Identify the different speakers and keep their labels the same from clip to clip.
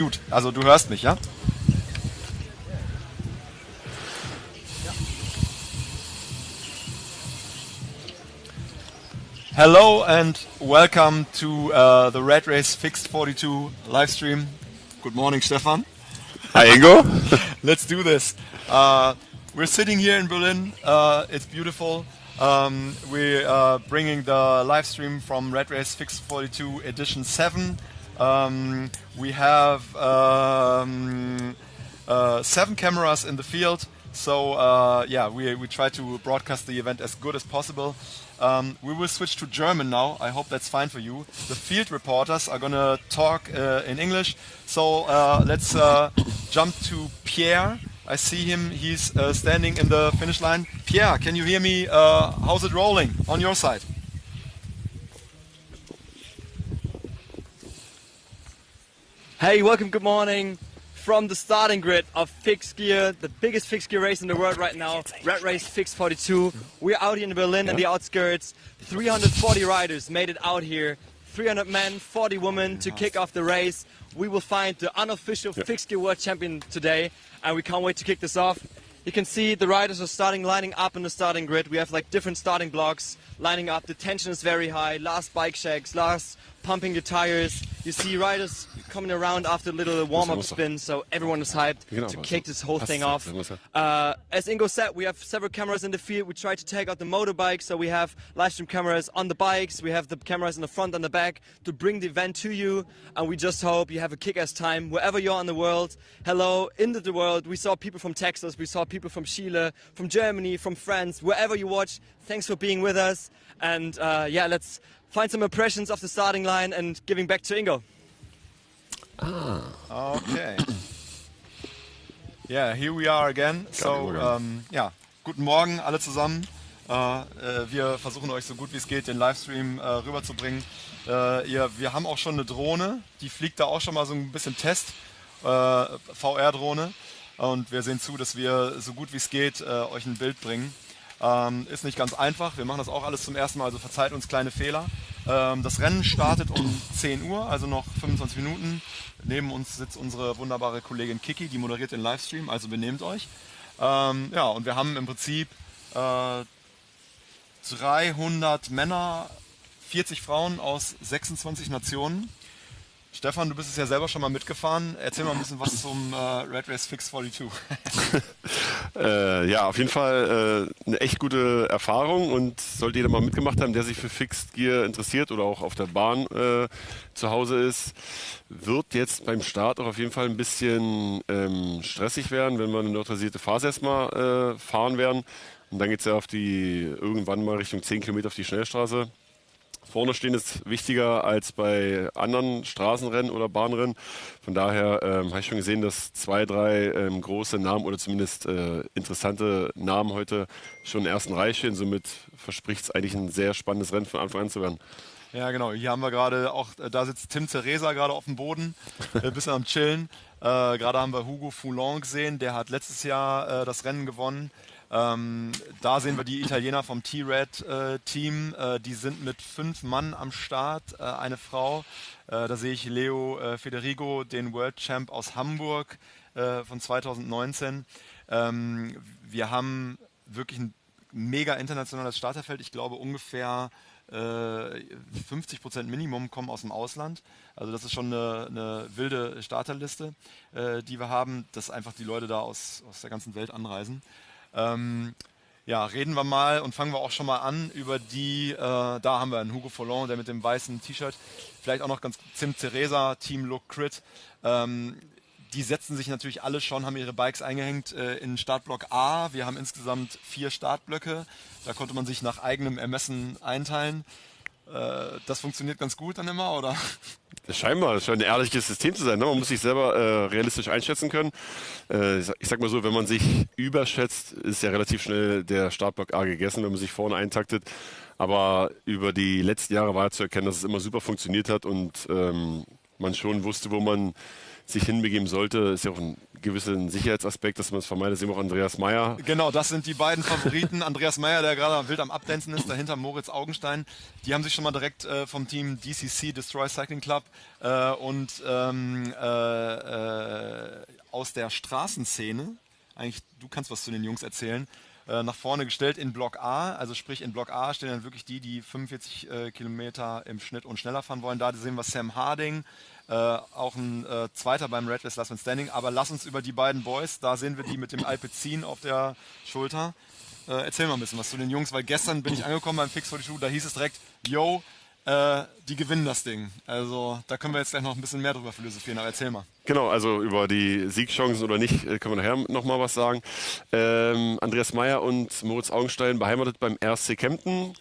Speaker 1: Gut, also du hörst mich, ja? Hello and welcome to the Red Race Fixed 42 live stream. Good morning, Stefan.
Speaker 2: Hi, Ingo.
Speaker 1: Let's do this. We're sitting here in Berlin. It's beautiful. We're bringing the live stream from Red Race Fixed 42 Edition 7. We have 7 cameras in the field. So yeah, we try to broadcast the event as good as possible. We will switch to German now. I hope that's fine for you. The field reporters are going to talk in English. So let's jump to Pierre. I see him. He's standing in the finish line. Pierre, can you hear me? How's it rolling on your side?
Speaker 3: Hey, welcome, good morning from the starting grid of Fixed Gear, the biggest fixed gear race in the world right now, Red Race Fixed 42. We're out here in Berlin on the outskirts. 340 riders made it out here. 300 men, 40 women to kick off the race. We will find the unofficial Fixed Gear World Champion today, and we can't wait to kick this off. You can see the riders are lining up in the starting grid. We have like different starting blocks lining up. The tension is very high. Last bike checks, last pumping the tires. You see riders coming around after a little warm-up spin, so everyone is hyped to kick this whole thing off. As Ingo said, we have several cameras in the field. We try to take out the motorbikes, so we have live stream cameras on the bikes. We have the cameras in the front and the back to bring the event to you, and we just hope you have a kick-ass time wherever you are in the world. Hello, into the world. We saw people from Texas, we saw people from Chile, from Germany, from France, wherever you watch. Thanks for being with us, and yeah, let's find some impressions of the starting line and giving back to Ingo.
Speaker 1: Okay. Yeah, here we are again. So, ja, guten Morgen alle zusammen. Wir versuchen euch so gut wie es geht den Livestream rüberzubringen. Wir haben auch schon eine Drohne, die fliegt da auch schon mal so ein bisschen Test, VR-Drohne. Und wir sehen zu, dass wir so gut wie es geht euch ein Bild bringen. Ist nicht ganz einfach, wir machen das auch alles zum ersten Mal, also verzeiht uns kleine Fehler. Das Rennen startet um 10 Uhr, also noch 25 Minuten. Neben uns sitzt unsere wunderbare Kollegin Kiki, die moderiert den Livestream, also benehmt euch. Ja, und wir haben im Prinzip 300 Männer, 40 Frauen aus 26 Nationen. Stefan, du bist es ja selber schon mal mitgefahren. Erzähl mal ein bisschen was zum Red Race Fixed 42.
Speaker 2: Ja, auf jeden Fall eine echt gute Erfahrung und sollte jeder mal mitgemacht haben, der sich für Fixed Gear interessiert oder auch auf der Bahn zu Hause ist, wird jetzt beim Start auch auf jeden Fall ein bisschen stressig werden, wenn wir eine neutralisierte Phase erstmal fahren werden. Und dann geht es ja irgendwann mal Richtung 10 Kilometer auf die Schnellstraße. Vorne stehen ist wichtiger als bei anderen Straßenrennen oder Bahnrennen. Von daher habe ich schon gesehen, dass 2, 3 große Namen oder zumindest interessante Namen heute schon in der ersten Reihe stehen. Somit verspricht es eigentlich ein sehr spannendes Rennen von Anfang an zu werden.
Speaker 1: Ja, genau. Hier haben wir gerade auch, da sitzt Tim Teresa gerade auf dem Boden, ein bisschen am Chillen. Gerade haben wir Hugo Foulon gesehen, der hat letztes Jahr das Rennen gewonnen. Da sehen wir die Italiener vom T-Red-Team, die sind mit 5 Mann am Start, eine Frau. Da sehe ich Leo Federigo, den World Champ aus Hamburg von 2019. Wir haben wirklich ein mega internationales Starterfeld. Ich glaube ungefähr 50% Minimum kommen aus dem Ausland. Also das ist schon eine wilde Starterliste, die wir haben, dass einfach die Leute da aus der ganzen Welt anreisen. Ja, reden wir mal und fangen wir auch schon mal an über die, da haben wir einen Hugo Foulon, der mit dem weißen T-Shirt, vielleicht auch noch ganz Tim Teresa, Team Look Crit, die setzen sich natürlich alle schon, haben ihre Bikes eingehängt in Startblock A. Wir haben insgesamt 4 Startblöcke, da konnte man sich nach eigenem Ermessen einteilen. Das funktioniert ganz gut dann immer, oder?
Speaker 2: Scheinbar, das scheint ein ehrliches System zu sein. Ne? Man muss sich selber realistisch einschätzen können. Ich sag mal so, wenn man sich überschätzt, ist ja relativ schnell der Startblock A gegessen, wenn man sich vorne eintaktet. Aber über die letzten Jahre war zu erkennen, dass es immer super funktioniert hat und man schon wusste, wo man sich hinbegeben sollte. Ist ja auch ein gewissen Sicherheitsaspekt, dass man es vermeidet. Sehen wir auch Andreas Meyer.
Speaker 1: Genau, das sind die beiden Favoriten. Andreas Meyer, der gerade wild am Abdancen ist, dahinter Moritz Augenstein. Die haben sich schon mal direkt vom Team DCC, Destroy Cycling Club, aus der Straßenszene, eigentlich, du kannst was zu den Jungs erzählen, nach vorne gestellt in Block A. Also sprich, in Block A stehen dann wirklich die 45 Kilometer im Schnitt und schneller fahren wollen. Da sehen wir Sam Harding, auch ein Zweiter beim Red Race Last Man Standing. Aber lass uns über die beiden Boys, da sehen wir die mit dem Alpecin auf der Schulter. Erzähl mal ein bisschen was zu den Jungs, weil gestern bin ich angekommen beim Fix 42, da hieß es direkt, yo, die gewinnen das Ding. Also da können wir jetzt gleich noch ein bisschen mehr drüber philosophieren, aber erzähl mal.
Speaker 2: Genau, also über die Siegchancen oder nicht, können wir nachher nochmal was sagen. Andreas Meyer und Moritz Augenstein beheimatet beim RC Kempten.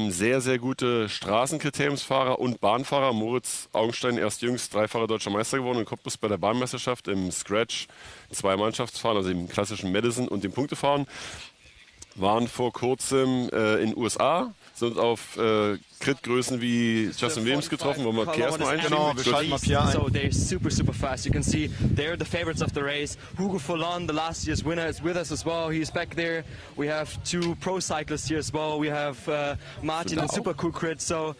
Speaker 2: Sehr, sehr gute Straßenkriteriumsfahrer und Bahnfahrer. Moritz Augenstein erst jüngst dreifacher deutscher Meister geworden in Cottbus bei der Bahnmeisterschaft im Scratch. 2 Mannschaftsfahren, also im klassischen Madison und dem Punktefahren. Waren vor kurzem in USA, sind auf Crit-Größen wie Justin Williams getroffen, wo wir Pierre erstmal einschieben.
Speaker 1: Genau, wir schalten mal Pierre ein.
Speaker 3: So they're super fast. You can see they're the favorites of the race. Hugo Fallon, the last year's winner, is with us as well. He's back there. We have 2 pro cyclists here as well. We have Martin and Super Cool Crit. So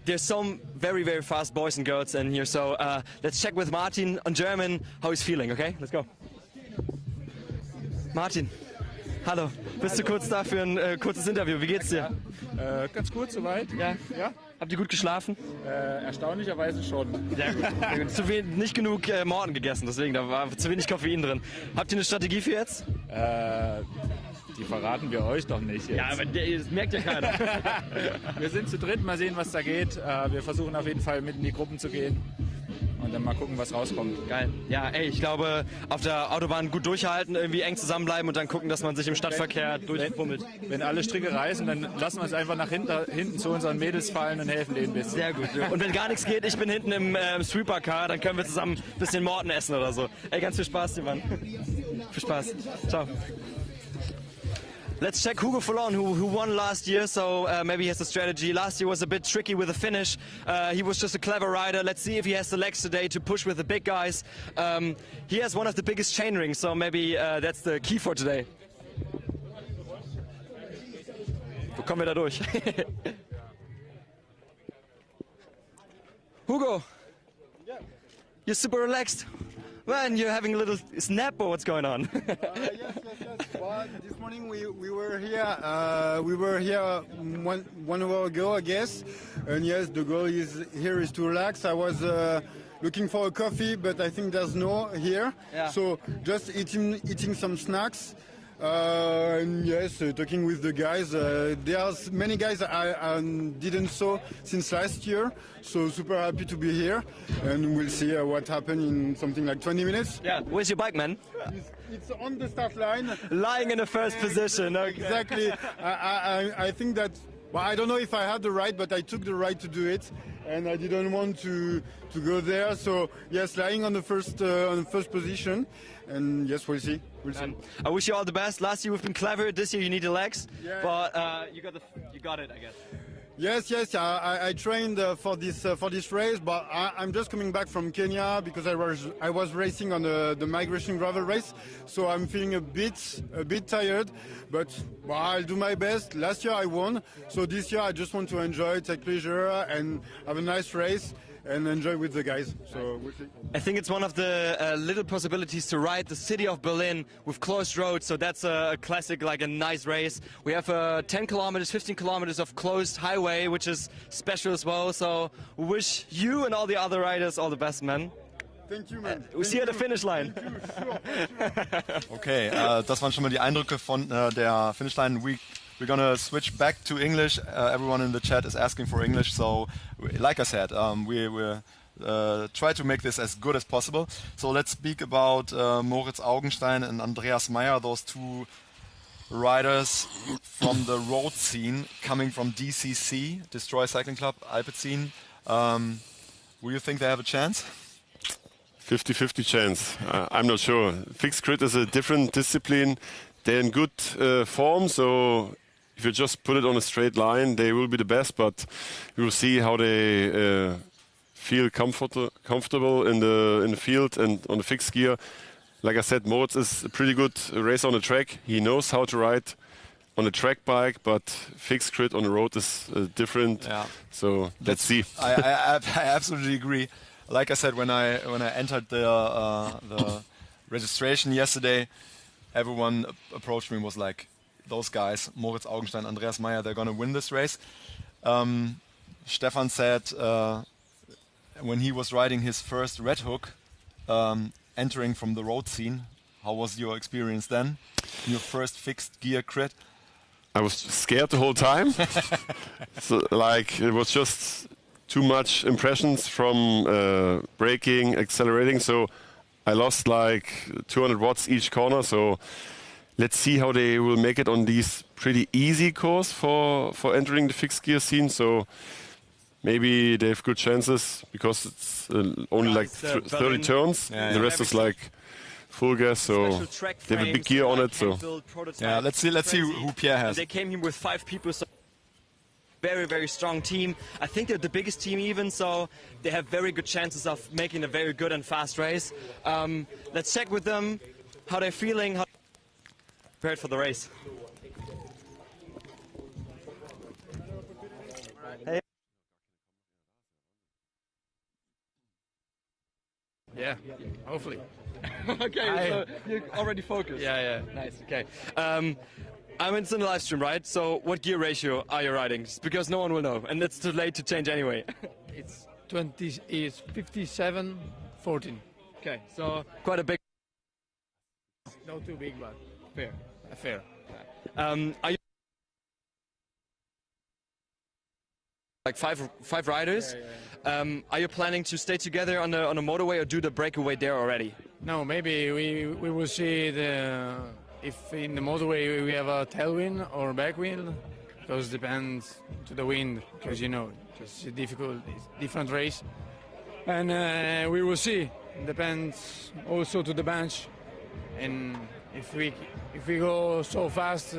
Speaker 3: there's some very fast boys and girls in here. So let's check with Martin on German how he's feeling. Okay, let's go. Martin. Hallo, bist du kurz da für ein kurzes Interview? Wie geht's dir?
Speaker 4: Ganz gut soweit.
Speaker 3: Ja? Habt ihr gut geschlafen?
Speaker 4: Erstaunlicherweise schon.
Speaker 3: Sehr gut. Nicht genug Morten gegessen, deswegen da war zu wenig Koffein drin. Habt ihr eine Strategie für jetzt?
Speaker 4: Die verraten wir euch doch nicht jetzt.
Speaker 3: Ja, aber das merkt ja keiner.
Speaker 4: Wir sind zu dritt, mal sehen, was da geht. Wir versuchen auf jeden Fall mit in die Gruppen zu gehen und dann mal gucken, was rauskommt.
Speaker 3: Geil. Ja, ey, ich glaube, auf der Autobahn gut durchhalten, irgendwie eng zusammenbleiben und dann gucken, dass man sich im Stadtverkehr durchfummelt.
Speaker 4: Wenn alle Stricke reißen, dann lassen wir uns einfach nach hinten zu unseren Mädels fallen und helfen denen ein bisschen.
Speaker 3: Sehr gut. Und wenn gar nichts geht, ich bin hinten im Sweeper-Car, dann können wir zusammen ein bisschen Morten essen oder so. Ey, ganz viel Spaß, dir, Mann. Viel Spaß. Ciao. Let's check Hugo Fallon, who won last year, so maybe he has a strategy. Last year was a bit tricky with the finish. He was just a clever rider. Let's see if he has the legs today to push with the big guys. He has one of the biggest chain rings, so maybe that's the key for today. Wo kommen wir da durch? Hugo, you're super relaxed. Man, you're having a little snap or what's going on?
Speaker 5: Yes. Well, this morning we were here. We were here 1 hour ago, I guess. And yes, the goal is to relax. I was looking for a coffee, but I think there's no here.
Speaker 3: Yeah.
Speaker 5: So just eating some snacks. And yes, talking with the guys. There's many guys I didn't saw since last year, so super happy to be here. And we'll see what happens in something like 20 minutes.
Speaker 3: Yeah. Where's your bike, man?
Speaker 5: It's on the start line.
Speaker 3: Lying in the first position. Okay.
Speaker 5: Exactly. I think that. Well, I don't know if I had the right, but I took the right to do it, and I didn't want to go there. So yes, lying on the first position, and yes, we'll see.
Speaker 3: I wish you all the best. Last year we've been clever. This year you need the legs,
Speaker 5: Yeah.
Speaker 3: but you got it, I guess.
Speaker 5: Yes. I trained for this race, but I'm just coming back from Kenya because I was racing on the migration gravel race, so I'm feeling a bit tired. But well, I'll do my best. Last year I won, so this year I just want to enjoy, take pleasure, and have a nice race and enjoy with the guys. So we'll see.
Speaker 3: I think it's one of the little possibilities to ride the city of Berlin with closed roads, so that's a classic, like a nice race. We have 10 kilometers, 15 kilometers of closed highway, which is special as well, so we wish you and all the other riders all the best, man.
Speaker 5: Thank you, man.
Speaker 3: We see you at the finish line.
Speaker 1: Okay, das waren schon mal die Eindrücke von der Finishline. We're gonna switch back to English. Everyone in the chat is asking for English, so like I said, we're try to make this as good as possible. So let's speak about Moritz Augenstein and Andreas Meyer, those 2 riders from the road scene coming from DCC, Destroy Cycling Club, Alpecin. Will you think they have a chance?
Speaker 2: 50-50 chance. I'm not sure. Fixed crit is a different discipline. They're in good form, so if you just put it on a straight line, they will be the best, but we will see how they feel comfortable in the field and on the fixed gear. like I said, Moritz is a pretty good racer on the track. He knows how to ride on a track bike, but fixed grid on the road is different.
Speaker 1: Yeah.
Speaker 2: So let's see.
Speaker 1: I absolutely agree. Like I said, when I entered the registration yesterday, everyone approached me and was like, those guys, Moritz Augenstein, Andreas Meyer, they're going to win this race. Stefan said when he was riding his first Red Hook, entering from the road scene, how was your experience then? Your first fixed gear crit?
Speaker 2: I was scared the whole time. So, like, it was just too much impressions from braking, accelerating. So I lost like 200 watts each corner. So let's see how they will make it on these pretty easy course for entering the fixed gear scene. So maybe they have good chances because it's only like 30 turns.
Speaker 1: Yeah,
Speaker 2: the rest is like full gas, so they have a big gear on it. So
Speaker 1: yeah, let's see who Pierre has.
Speaker 3: They came here with 5 people, so very, very strong team. I think they're the biggest team even, so they have very good chances of making a very good and fast race. Let's check with them how they're feeling, how prepared for the race. Hey.
Speaker 6: Yeah, hopefully.
Speaker 3: Okay, so you're already focused.
Speaker 6: Yeah.
Speaker 3: Nice, okay. It's in the live stream, right? So what gear ratio are you riding? Just because no one will know, and it's too late to change anyway.
Speaker 6: It's 57, 14.
Speaker 3: Okay, so quite a big.
Speaker 6: Not too big, but
Speaker 3: Fair.
Speaker 6: fair.
Speaker 3: Are you like five riders? Are you planning to stay together on the motorway or do the breakaway there already?
Speaker 6: No, maybe we will see if in the motorway we have a tailwind or backwind, because it depends to the wind, because it's a different race, and we will see. It depends also to the bench, and if we go so fast,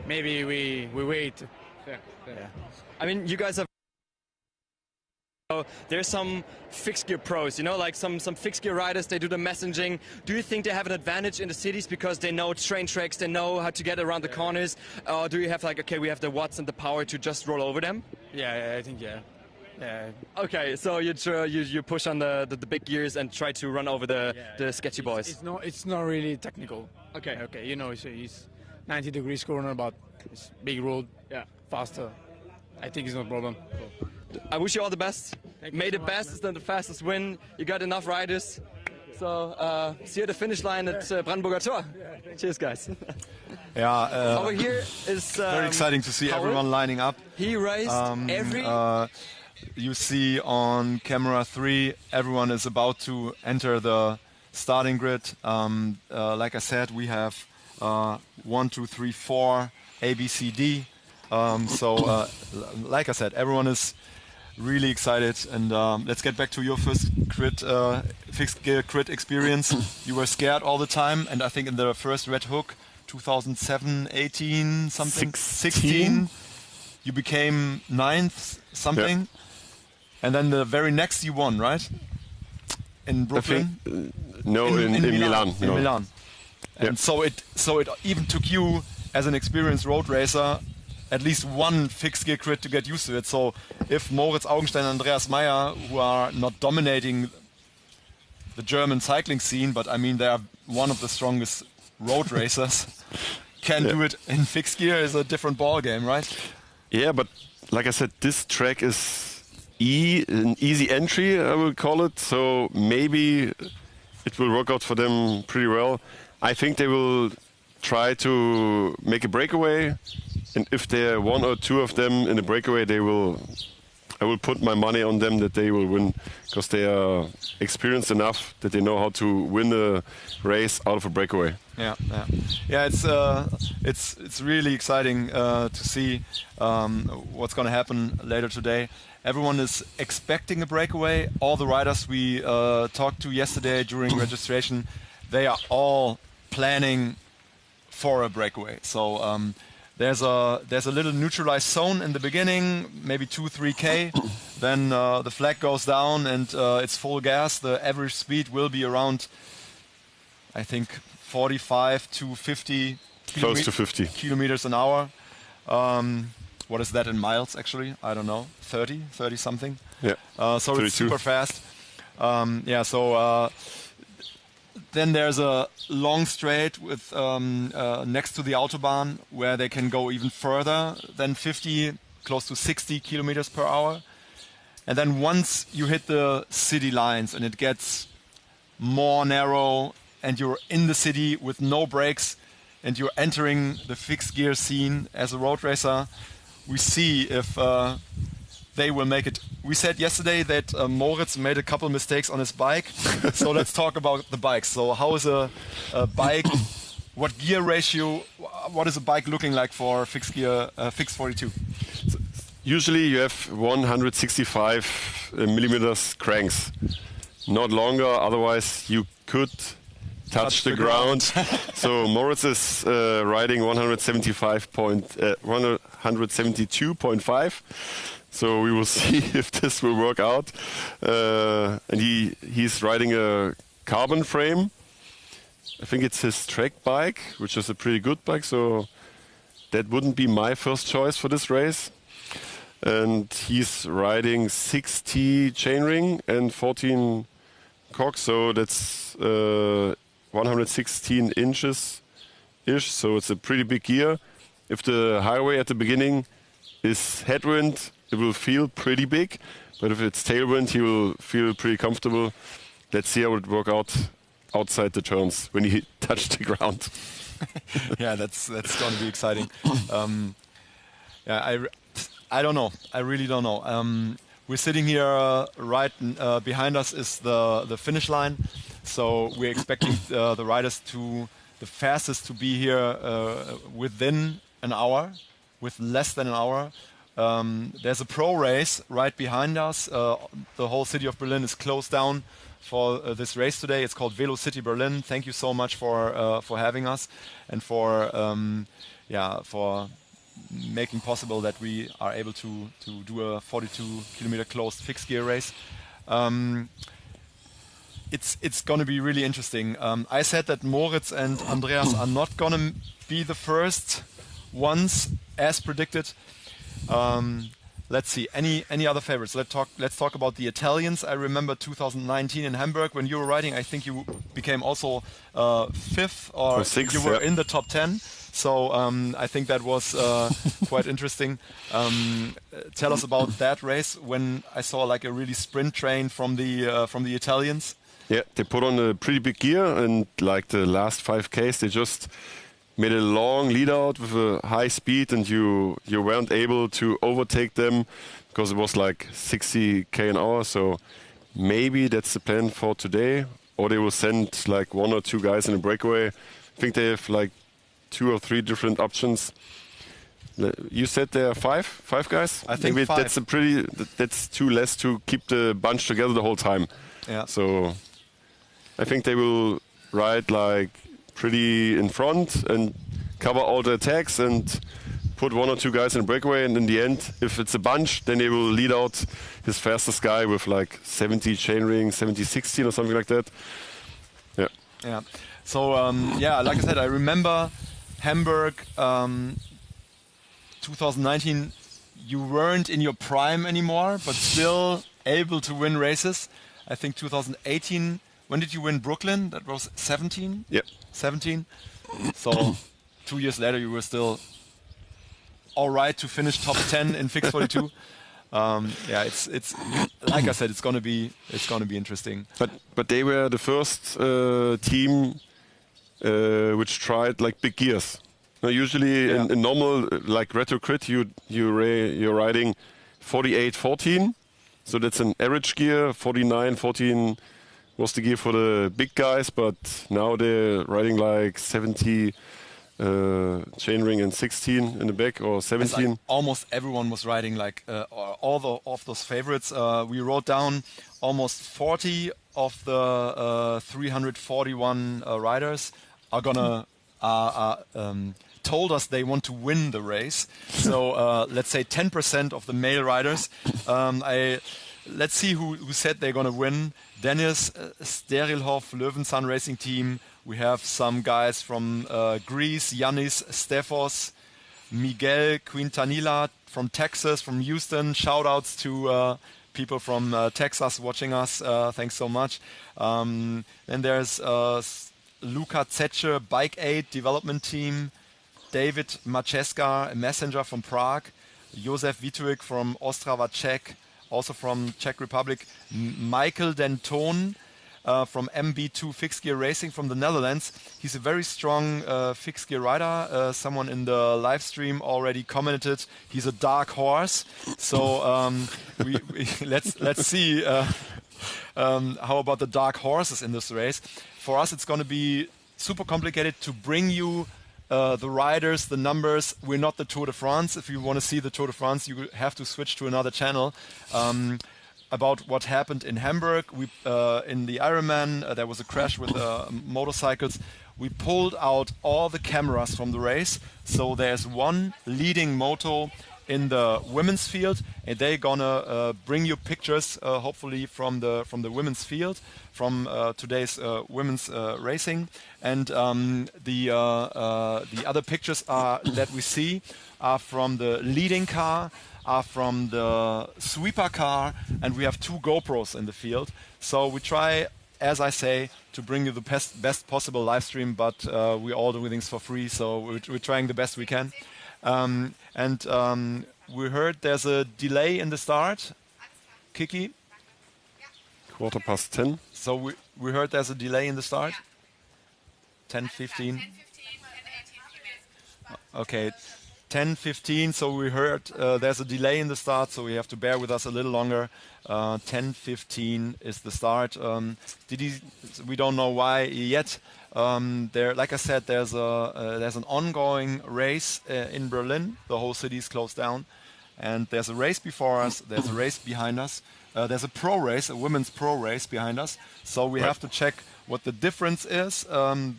Speaker 6: maybe we wait.
Speaker 3: Fair.
Speaker 6: Yeah.
Speaker 3: I mean, you guys have. So there's some fixed gear pros, like some fixed gear riders, they do the messaging. Do you think they have an advantage in the cities because they know train tracks, they know how to get around the corners? Or do you have we have the watts and the power to just roll over them?
Speaker 6: Yeah, I think yeah.
Speaker 3: Okay, so you push on the big gears and try to run over the sketchy boys.
Speaker 6: It's not really technical.
Speaker 3: Okay.
Speaker 6: It's 90 degrees corner, but it's big road.
Speaker 3: Yeah.
Speaker 6: Faster. I think it's no problem.
Speaker 3: I wish you all the best. May the bestest and the fastest win. You got enough riders. So see you at the finish line at Brandenburger Tor. Cheers, guys.
Speaker 1: Yeah.
Speaker 3: Over here is
Speaker 1: very exciting to see
Speaker 3: Howard.
Speaker 1: everyone lining up.
Speaker 3: He raced every.
Speaker 1: You see on camera 3, everyone is about to enter the starting grid. Like I said, we have 1, 2, 3, 4 A, B, C, D. Like I said, everyone is really excited, and let's get back to your first fixed gear crit experience. You were scared all the time, and I think in the first Red Hook, 2007, 18, something, 16, you became 9th, something, and then the very next you won, right? In Brooklyn?
Speaker 2: No, in Milan.
Speaker 1: In Milan. And so it even took you as an experienced road racer at least one fixed gear crit to get used to it. So if Moritz Augenstein and Andreas Meyer, who are not dominating the German cycling scene, but I mean they are one of the strongest road racers, can do it in fixed gear, is a different ball game, right?
Speaker 2: Yeah, but like I said, this track is an easy entry, I will call it. So maybe it will work out for them pretty well. I think they will try to make a breakaway. And if there are 1 or 2 of them in a breakaway, I will put my money on them that they will win, because they are experienced enough that they know how to win a race out of a breakaway.
Speaker 1: Yeah. It's really exciting to see what's going to happen later today. Everyone is expecting a breakaway. All the riders we talked to yesterday during registration, they are all planning for a breakaway. So there's a little neutralized zone in the beginning, maybe 2-3 k. Then the flag goes down and it's full gas. The average speed will be around I think 45 to 50
Speaker 2: Close to 50
Speaker 1: kilometers an hour. What is that in miles actually? I don't know. 30 something.
Speaker 2: Yeah.
Speaker 1: So
Speaker 2: 32.
Speaker 1: it's super fast. Then there's a long straight with next to the Autobahn where they can go even further than 50, close to 60 kilometers per hour. And then once you hit the city lines and it gets more narrow and you're in the city with no brakes and you're entering the fixed gear scene as a road racer, we see if they will make it. We said yesterday that Moritz made a couple mistakes on his bike. So let's talk about the bikes. So how is a bike, what gear ratio, what is a bike looking like for fixed gear, fixed 42?
Speaker 2: Usually you have 165 millimeters cranks, not longer, otherwise you could touch the ground. So Moritz is riding 172.5. So we will see if this will work out. And he's riding a carbon frame. I think it's his track bike, which is a pretty good bike. So that wouldn't be my first choice for this race. And he's riding 60 chainring and 14 cogs. So that's 116 inches-ish. So it's a pretty big gear. If the highway at the beginning is headwind, it will feel pretty big, but if it's tailwind, he will feel pretty comfortable. Let's see how it work out outside the turns when he touched the ground.
Speaker 1: Yeah, that's going to be exciting. I don't know. I really don't know. We're sitting here right behind us is the finish line, so we're expecting the riders the fastest to be here within an hour, with less than an hour. There's a pro race right behind us. The whole city of Berlin is closed down for this race today. It's called Velo City Berlin. Thank you so much for having us and for making possible that we are able to do a 42-kilometer closed fixed gear race. It's going to be really interesting. I said that Moritz and Andreas are not going to be the first ones as predicted. Let's see. Any other favorites? Let's talk about the Italians. I remember 2019 in Hamburg when you were riding. I think you became also fifth or
Speaker 2: sixth,
Speaker 1: you were in the top 10. So I think that was quite interesting. Tell us about that race when I saw like a really sprint train from the Italians.
Speaker 2: Yeah, they put on a pretty big gear, and like the last 5Ks, they just made a long lead out with a high speed, and you weren't able to overtake them because it was like 60k an hour. So maybe that's the plan for today, or they will send like one or two guys in a breakaway. I think they have like 2 or 3 different options. You said there are five guys.
Speaker 1: I think
Speaker 2: maybe
Speaker 1: 5.
Speaker 2: That's too less to keep the bunch together the whole time.
Speaker 1: Yeah.
Speaker 2: So I think they will ride like pretty in front and cover all the attacks and put 1 or 2 guys in a breakaway, and in the end, if it's a bunch, then they will lead out his fastest guy with like 70 chainring, 70-16 or something like that. Yeah.
Speaker 1: Yeah. So like I said, I remember Hamburg 2019. You weren't in your prime anymore, but still able to win races. I think 2018. When did you win Brooklyn? That was 17?
Speaker 2: Yeah.
Speaker 1: 17. So 2 years later, you were still all right to finish top 10 in fixed 42. It's like I said, it's gonna be interesting.
Speaker 2: But they were the first team which tried like big gears. Now, usually in normal like retro crit, you're riding 48-14, so that's an average gear. 49-14 was the gear for the big guys, but now they're riding like 70 chainring and 16 in the back, or 17.
Speaker 1: Like almost everyone was riding like all of those favorites. We wrote down almost 40 of the 341 riders are gonna told us they want to win the race. So let's say 10% of the male riders. let's see who said they're going to win. Dennis Sterilhoff, Löwenzahn Racing Team. We have some guys from Greece, Yannis Stefos, Miguel Quintanilla from Texas, from Houston. Shout outs to people from Texas watching us. Thanks so much. Then there's Luka Zetsche, Bike Aid Development Team. David Macheska, a messenger from Prague. Josef Vituik from Ostrava Czech, also from Czech Republic. Michael Denton from MB2 Fixed Gear Racing from the Netherlands. He's a very strong fixed gear rider. Someone in the live stream already commented he's a dark horse. So let's see how about the dark horses in this race. For us, it's going to be super complicated to bring you the riders, the numbers. We're not the Tour de France. If you want to see the Tour de France, you have to switch to another channel. About what happened in Hamburg, in the Ironman, there was a crash with motorcycles. We pulled out all the cameras from the race, so there's one leading moto in the women's field, and they're gonna bring you pictures, hopefully from the women's field, from today's women's racing. And the other pictures that we see are from the leading car, are from the sweeper car, and we have 2 GoPros in the field. So we try, as I say, to bring you the best possible live stream, but we all do things for free, so we're trying the best we can. We heard there's a delay in the start. Kiki?
Speaker 2: 10:15.
Speaker 1: So we heard there's a delay in the start? 10:15? Okay, 10:15, so we heard there's a delay in the start, so we have to bear with us a little longer. 10:15 is the start. We don't know why yet. Like I said, there's an ongoing race in Berlin. The whole city is closed down, and there's a race before us. There's a race behind us. There's a pro race, a women's pro race behind us. So we have to check what the difference is in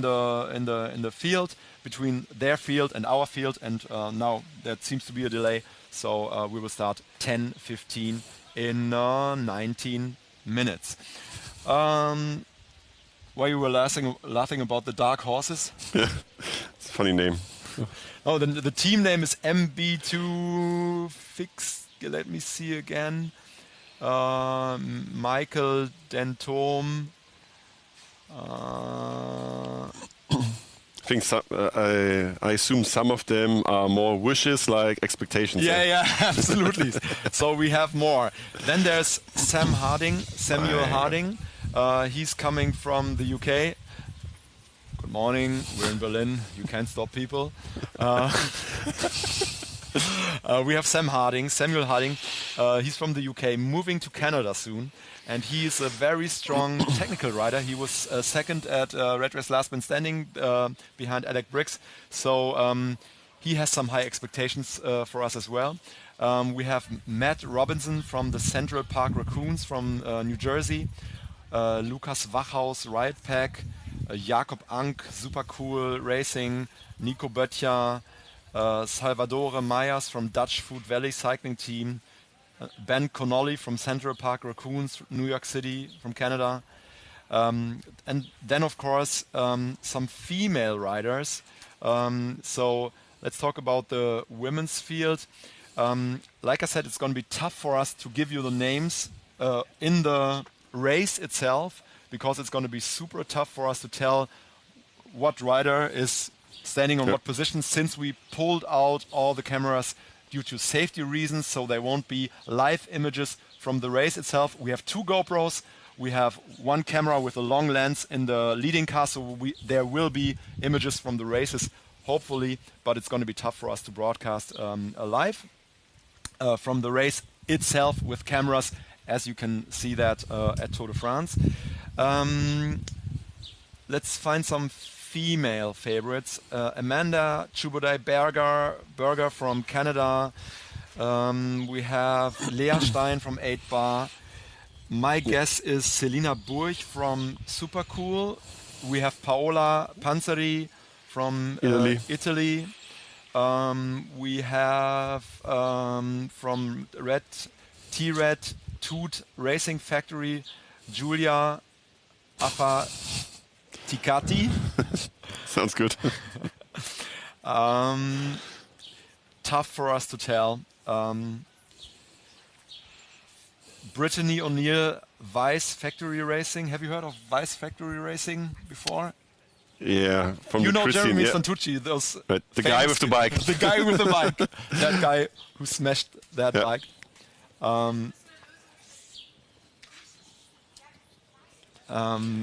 Speaker 1: the field between their field and our field. And now there seems to be a delay. So we will start 10:15 in 19 minutes. Why you were laughing about the dark horses?
Speaker 2: It's a funny name.
Speaker 1: Oh, the team name is MB2 Fix. Let me see again. Michael Dentom.
Speaker 2: I think I assume some of them are more wishes like expectations.
Speaker 1: Yeah, absolutely. So we have more. Then there's Samuel Harding. He's coming from the UK. Good morning. We're in Berlin. You can't stop people. We have Samuel Harding. He's from the UK, moving to Canada soon. And he is a very strong technical rider. He was second at Red Race Last Man Standing behind Alec Briggs. So he has some high expectations for us as well. We have Matt Robinson from the Central Park Raccoons from New Jersey. Lukas Wachhaus, Riot Pack. Jakob Ank, Super Cool Racing. Nico Böttcher. Salvador Myers from Dutch Food Valley Cycling Team. Ben Connolly from Central Park Raccoons, New York City, from Canada. And then, of course, some female riders. So let's talk about the women's field. Like I said, it's going to be tough for us to give you the names in the race itself, because it's going to be super tough for us to tell what rider is standing on what position, since we pulled out all the cameras due to safety reasons, so there won't be live images from the race itself. We have 2 GoPros. We have 1 camera with a long lens in the leading car, so there will be images from the races, hopefully, but it's going to be tough for us to broadcast live from the race itself with cameras, as you can see that at Tour de France. Let's find some female favorites. Amanda Chubodai-Berger from Canada. We have Lea Stein from 8 Bar. My guess is Selina Burch from Super Cool. We have Paola Panzeri from Italy. We have from Red T-Red Toot Racing Factory, Giulia Affaticati.
Speaker 2: Sounds good.
Speaker 1: Tough for us to tell. Brittany O'Neill, Vice Factory Racing. Have you heard of Vice Factory Racing before?
Speaker 2: Yeah, from
Speaker 1: You
Speaker 2: the
Speaker 1: know
Speaker 2: Christian,
Speaker 1: Jeremy
Speaker 2: yeah.
Speaker 1: Santucci, those
Speaker 2: Right, the guy with the bike.
Speaker 1: the guy with the bike, that guy who smashed that
Speaker 2: Yeah.
Speaker 1: bike.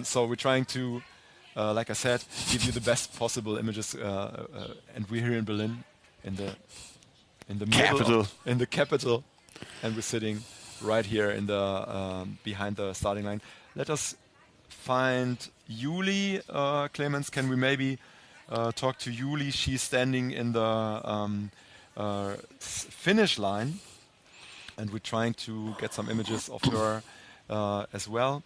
Speaker 1: So we're trying to, like I said, give you the best possible images, and we're here in Berlin, in the
Speaker 2: Capital.
Speaker 1: in the capital, and we're sitting right here in the behind the starting line. Let us find Yuli. Clemens, can we maybe talk to Yuli? She's standing in the finish line, and we're trying to get some images of her as well.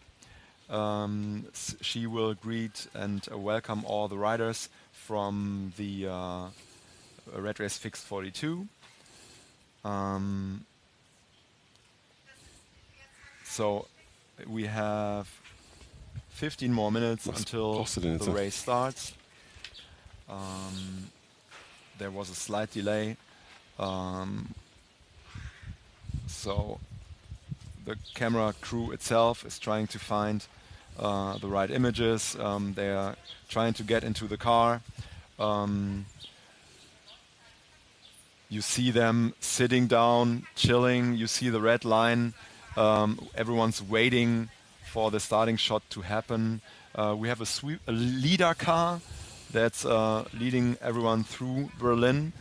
Speaker 1: She will greet and welcome all the riders from the Red Race Fixed 42. So we have 15 more minutes until the race starts. There was a slight delay, so the camera crew itself is trying to find the right images. They are trying to get into the car. You see them sitting down, chilling. You see the red line. Everyone's waiting for the starting shot to happen. We have a leader car that's leading everyone through Berlin.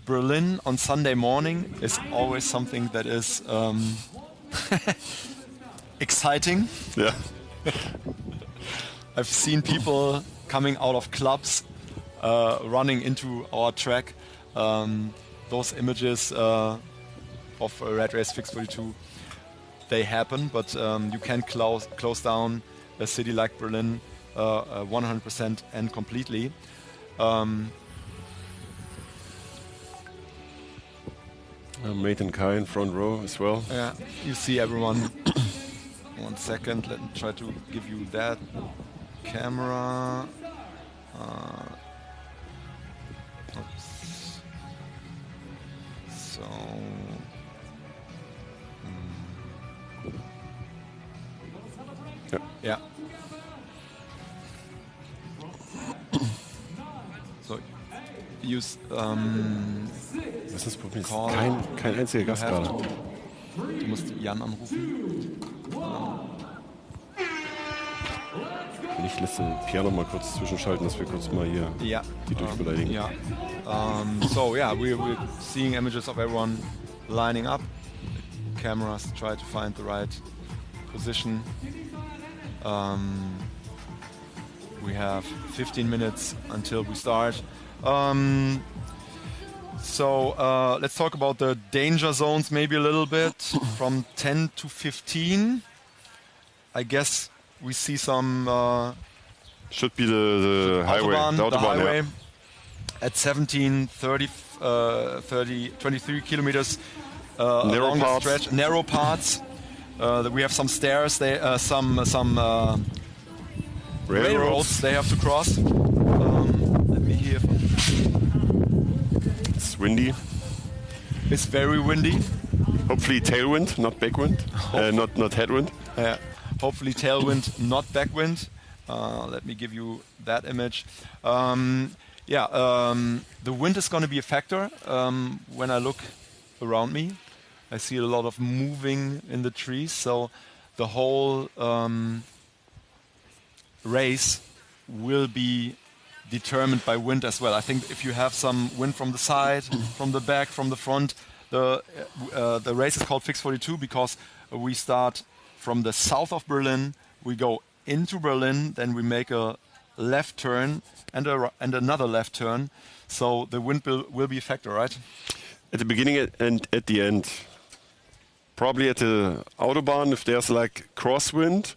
Speaker 1: Berlin on Sunday morning is always something that is exciting.
Speaker 2: Yeah.
Speaker 1: I've seen people coming out of clubs, running into our track. Those images of Red Race Fixed 42, they happen, but you can close down a city like Berlin 100% and completely.
Speaker 2: Mate and Kai in front row as well.
Speaker 1: Yeah, you see everyone. 1 second, let me try to give you that camera. Oops. So. Yeah. So, use.
Speaker 2: Was ist das Problem?
Speaker 1: Call.
Speaker 2: Kein einziger Gast gerade.
Speaker 1: Du musst Jan anrufen.
Speaker 2: Ich lässt Piano mal kurz zwischenschalten, dass wir kurz mal hier die durchbeleidigen.
Speaker 1: Yeah. So yeah, we're seeing images of everyone lining up. Cameras try to find the right position. We have 15 minutes until we start. So let's talk about the danger zones maybe a little bit. From 10 to 15, I guess we see some
Speaker 2: should be the highway.
Speaker 1: The highway
Speaker 2: yeah.
Speaker 1: at 17, 30, 23 kilometers
Speaker 2: Narrow
Speaker 1: along
Speaker 2: parts.
Speaker 1: the stretch. Narrow parts. We have some stairs. Some railroads they have to cross. Let me hear.
Speaker 2: It's windy.
Speaker 1: It's very windy.
Speaker 2: Hopefully tailwind, not backwind. Not headwind.
Speaker 1: Hopefully tailwind, not backwind. Let me give you that image. The wind is going to be a factor. When I look around me, I see a lot of moving in the trees. So the whole race will be determined by wind as well. I think if you have some wind from the side, from the back, from the front, the race is called Fixed 42 because we start from the south of Berlin, we go into Berlin, then we make a left turn and another left turn. So the wind will be a factor, right?
Speaker 2: At the beginning and at the end. Probably at the Autobahn, if there's like crosswind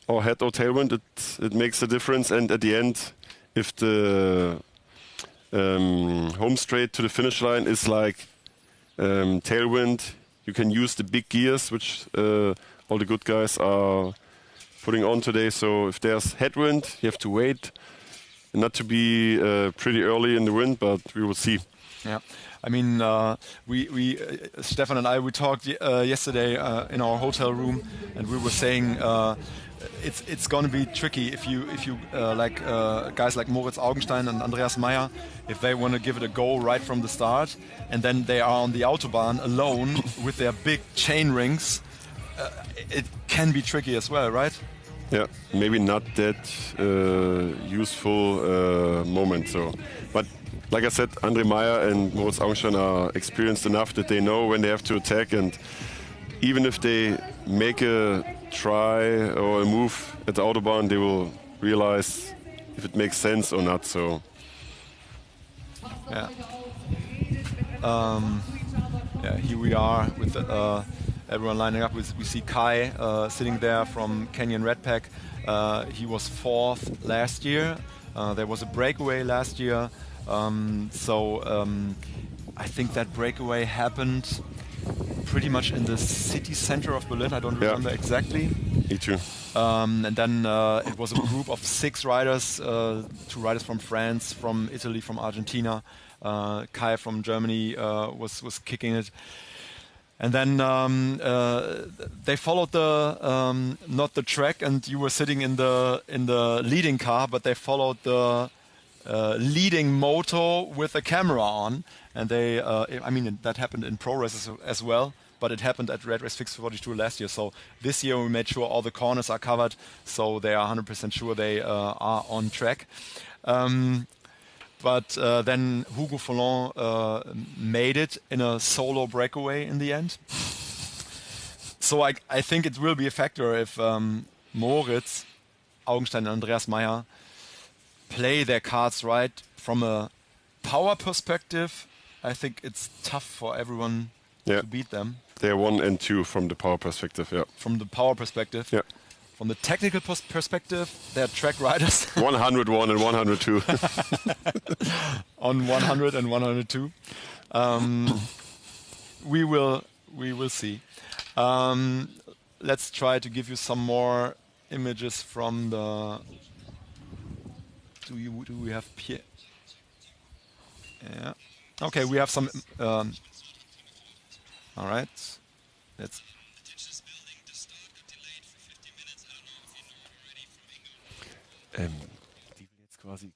Speaker 2: or head or tailwind, it makes a difference. And at the end, if the home straight to the finish line is like tailwind, you can use the big gears, which all the good guys are putting on today. So if there's headwind, you have to wait. Not to be pretty early in the wind, but we will see.
Speaker 1: Yeah, I mean, we Stefan and I, we talked yesterday in our hotel room, and we were saying it's going to be tricky if you like guys like Moritz Augenstein and Andreas Meyer, if they want to give it a go right from the start, and then they are on the Autobahn alone with their big chain rings. It can be tricky as well, right?
Speaker 2: Yeah, maybe not that useful moment. So, but like I said, Andre Meyer and Moritz Augenstein are experienced enough that they know when they have to attack, and even if they make a try or a move at the Autobahn, they will realize if it makes sense or not. So,
Speaker 1: yeah. Yeah, here we are with everyone lining up. We see Kai sitting there from Canyon Redpack. He was 4th last year. There was a breakaway last year. I think that breakaway happened pretty much in the city center of Berlin. I don't remember exactly.
Speaker 2: Me too.
Speaker 1: And then it was a group of 6 riders, 2 riders from France, from Italy, from Argentina. Kai from Germany was kicking it. And then they followed the not the track, and you were sitting in the leading car, but they followed the leading moto with a camera on, and they I mean that happened in pro races as well, but it happened at Red Race Fix 42 last year. So this year we made sure all the corners are covered, so they are 100% sure they are on track. But then Hugo Fallon made it in a solo breakaway in the end. So I think it will be a factor if Moritz, Augenstein and Andreas Meyer play their cards right from a power perspective. I think it's tough for everyone to beat them.
Speaker 2: They're 1 and 2 from the power perspective, yeah.
Speaker 1: From the power perspective.
Speaker 2: Yeah.
Speaker 1: From the technical perspective, they're track riders.
Speaker 2: 101 and 102.
Speaker 1: On 100 and 102. We will see. Let's try to give you some more images from the... Do we have Pierre? Yeah. Okay, we have some... all right. Let's...
Speaker 2: Die will jetzt quasi...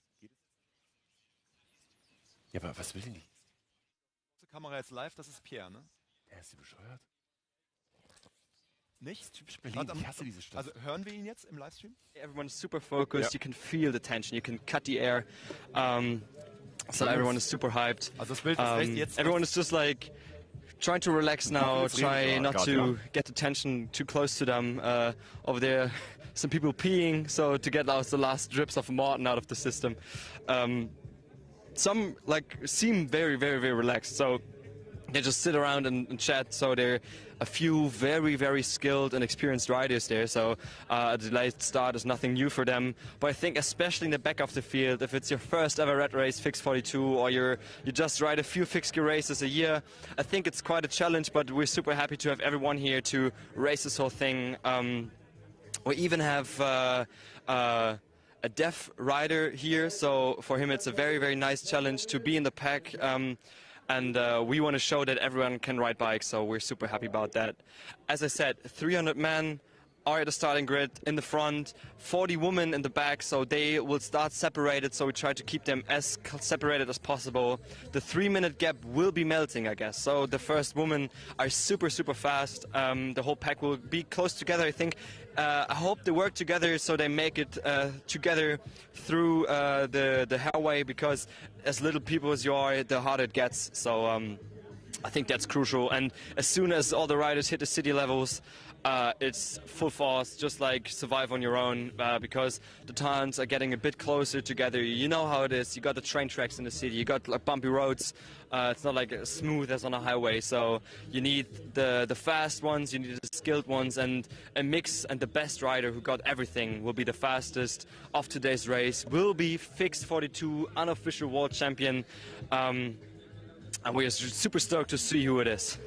Speaker 2: Ja, aber was will denn die?
Speaker 1: Die Kamera jetzt live, das ist Pierre, ne?
Speaker 2: Der ist bescheuert.
Speaker 1: Nicht?
Speaker 2: Typisch Berlin, ich hasse diese Stadt.
Speaker 1: Also hören wir ihn jetzt im Livestream?
Speaker 3: Everyone's super focused, you can feel the tension, you can cut the air. So everyone is super hyped.
Speaker 1: Also das Bild ist jetzt...
Speaker 3: Everyone is just like... trying to relax now, try not to get the tension too close to them. Over there, some people peeing, so to get out the last drips of Martin out of the system. Some like seem very, very, very relaxed, so they just sit around and chat. So there are a few very, very skilled and experienced riders there, so a delayed start is nothing new for them. But I think especially in the back of the field, if it's your first ever Red Race Fix 42 or you just ride a few fixed gear races a year, I think it's quite a challenge, but we're super happy to have everyone here to race this whole thing. We even have a deaf rider here, so for him it's a very, very nice challenge to be in the pack. And we want to show that everyone can ride bikes, so we're super happy about that. As I said, 300 men are at the starting grid in the front, 40 women in the back, so they will start separated, so we try to keep them as separated as possible. The 3-minute gap will be melting, I guess, so the first women are super, super fast. The whole pack will be close together, I think. I hope they work together so they make it together through the highway, because as little people as you are, the harder it gets. So I think that's crucial. And as soon as all the riders hit the city levels, it's full force, just like survive on your own, because the towns are getting a bit closer together. You know how it is. You got the train tracks in the city. You got like bumpy roads. It's not like as smooth as on a highway. So you need the fast ones. You need the skilled ones, and a mix. And the best rider who got everything will be the fastest of today's race. Will be Fix 42 unofficial world champion, and we are super stoked to see who it is.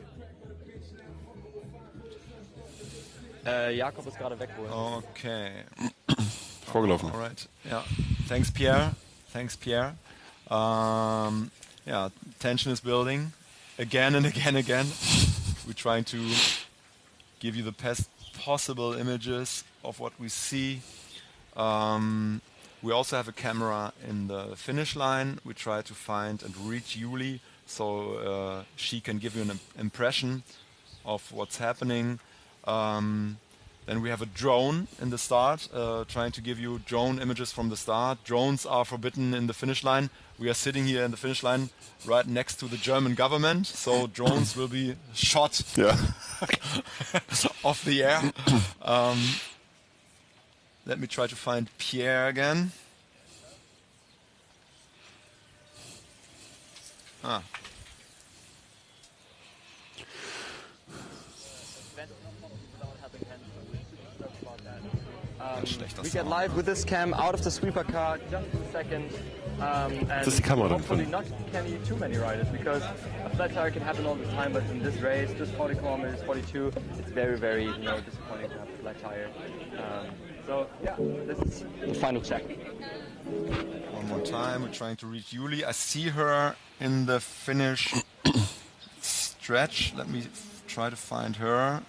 Speaker 3: Jakob ist gerade weggeholt.
Speaker 1: Okay.
Speaker 2: Vorgelaufen.
Speaker 1: All right. Yeah. Thanks, Pierre. Thanks, Pierre. Yeah, tension is building again and again and again. We're trying to give you the best possible images of what we see. We also have a camera in the finish line. We try to find and reach Julie so she can give you an impression of what's happening. Then we have a drone in the start, trying to give you drone images from the start. Drones are forbidden in the finish line. We are sitting here in the finish line right next to the German government, so drones will be shot off the air. Let me try to find Pierre again.
Speaker 3: We get live with this cam out of the sweeper car just in a second. And
Speaker 2: ist die Kamera
Speaker 3: hopefully
Speaker 2: davon.
Speaker 3: not too many riders, because a flat tire can happen all the time, but in this race, just 40 kilometers, 42, it's very, very disappointing to have a flat tire. So yeah, this is the final check.
Speaker 1: One more time, we're trying to reach Julie. I see her in the finish stretch. Let me try to find her.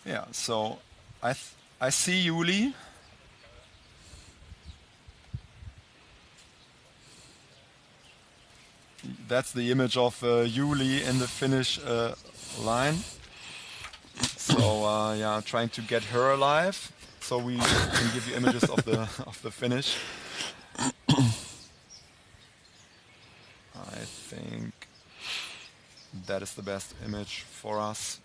Speaker 1: Yeah, so I see Julie. That's the image of Julie in the finish line. So yeah, I'm trying to get her alive so we can give you images of the finish. I think that is the best image for us.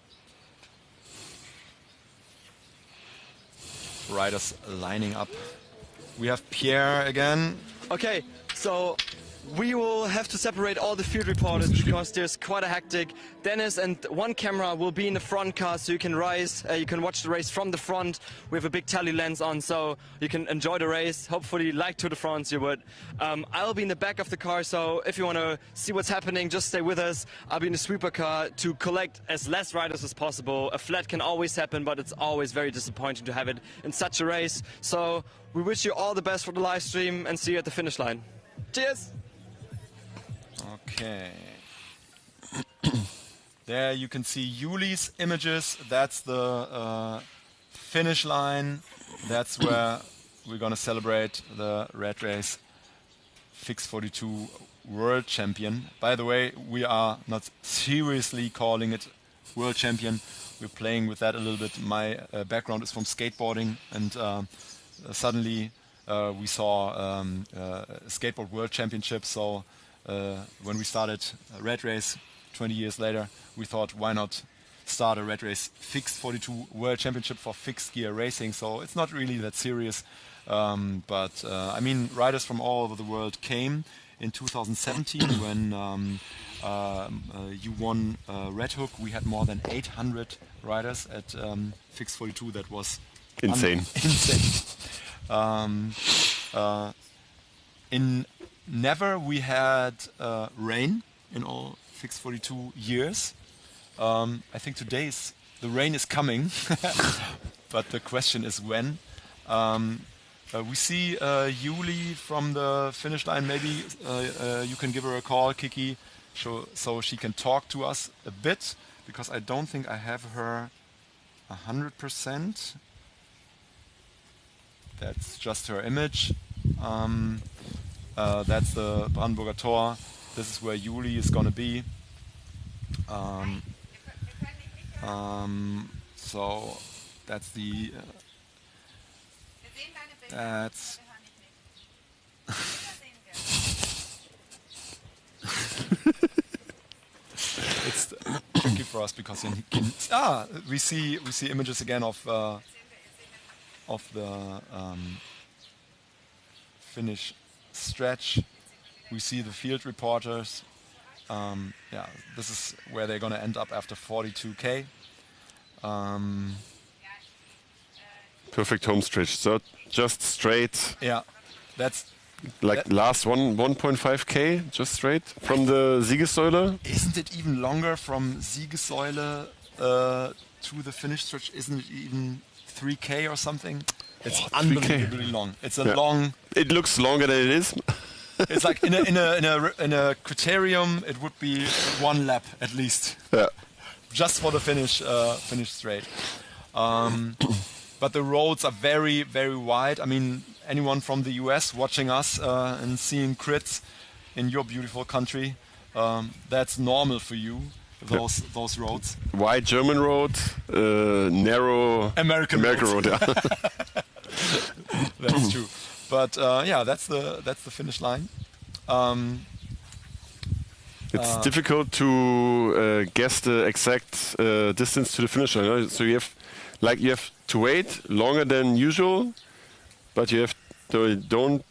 Speaker 1: Riders lining up. We have Pierre again.
Speaker 3: Okay, so we will have to separate all the field reporters because there's quite a hectic. Dennis and one camera will be in the front car, so you can you can watch the race from the front. We have a big tele lens on, so you can enjoy the race. Hopefully, like Tour de France, you would. I'll be in the back of the car, so if you want to see what's happening, just stay with us. I'll be in the sweeper car to collect as less riders as possible. A flat can always happen, but it's always very disappointing to have it in such a race. So we wish you all the best for the live stream and see you at the finish line. Cheers!
Speaker 1: Okay. There you can see Julie's images. That's the finish line. That's where we're going to celebrate the Red Race Fix 42 World Champion. By the way, we are not seriously calling it World Champion. We're playing with that a little bit. My background is from skateboarding, and suddenly we saw a skateboard World Championship. So when we started Red Race 20 years later, we thought, why not start a Red Race Fixed 42 World Championship for fixed gear racing? So it's not really that serious. But I mean, riders from all over the world came in 2017 when you won Red Hook. We had more than 800 riders at Fixed 42. That was
Speaker 2: insane.
Speaker 1: In never we had rain in all Fixed 42 years. I think the rain is coming, but the question is when. We see Julie from the finish line. Maybe you can give her a call, Kiki, so she can talk to us a bit, because I don't think I have her 100%. That's just her image. That's the Brandenburger Tor. This is where Julie is going to be. So that's the... That's it's tricky for us because we see images again of the finish stretch. We see the field reporters. Yeah, this is where they're going to end up after 42K.
Speaker 2: Perfect home stretch. So just straight.
Speaker 1: Yeah, that's
Speaker 2: Like last 1.5k just straight from the Siegessäule.
Speaker 1: Isn't it even longer from Siegessäule to the finish stretch? Isn't it even 3k or something? It's
Speaker 2: 3K.
Speaker 1: unbelievably long. It's a long.
Speaker 2: It looks longer than it is.
Speaker 1: It's like in a criterium, it would be 1 lap at least,
Speaker 2: Yeah.
Speaker 1: just for the finish straight. But the roads are very, very wide. I mean, anyone from the US watching us and seeing crits in your beautiful country, that's normal for you. Those roads.
Speaker 2: Wide German road, narrow
Speaker 1: American
Speaker 2: road. Yeah.
Speaker 1: That's true. But yeah, that's the finish line.
Speaker 2: It's difficult to guess the exact distance to the finish line. So you have to wait longer than usual, but you don't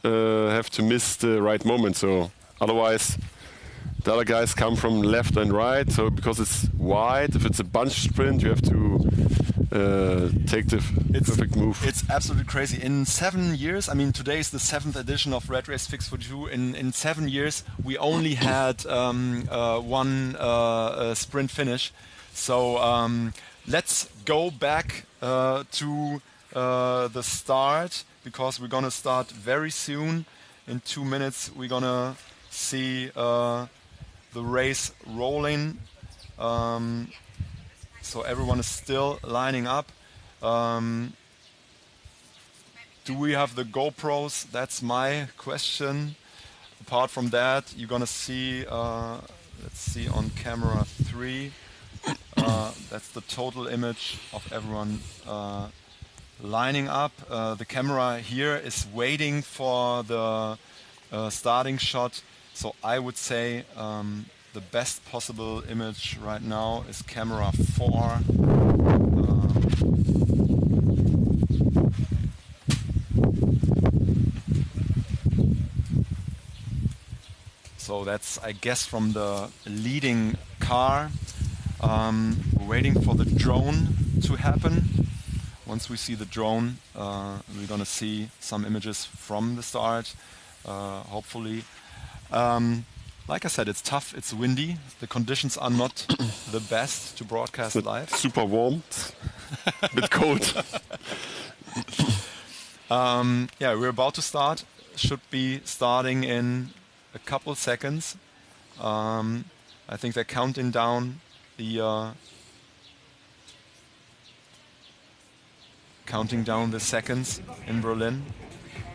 Speaker 2: have to miss the right moment. So otherwise, the other guys come from left and right. So because it's wide, if it's a bunch sprint, you have to take the perfect move.
Speaker 1: It's absolutely crazy. In 7 years, I mean, today is the 7th edition of Red Race Fix 42. In 7 years, we only had one sprint finish. So let's go back to the start, because we're gonna start very soon. In 2 minutes, we're gonna see the race rolling. So everyone is still lining up. Do we have the GoPros? That's my question. Apart from that, you're gonna see, let's see on camera 3. That's the total image of everyone lining up. The camera here is waiting for the starting shot. So I would say the best possible image right now is camera 4. So that's, I guess, from the leading car. We're waiting for the drone to happen. Once we see the drone, we're gonna see some images from the start, hopefully. Like I said, it's tough, it's windy. The conditions are not the best to broadcast live.
Speaker 2: Super warm, a bit cold.
Speaker 1: Yeah, we're about to start. Should be starting in a couple seconds. I think they're counting down the seconds in Berlin,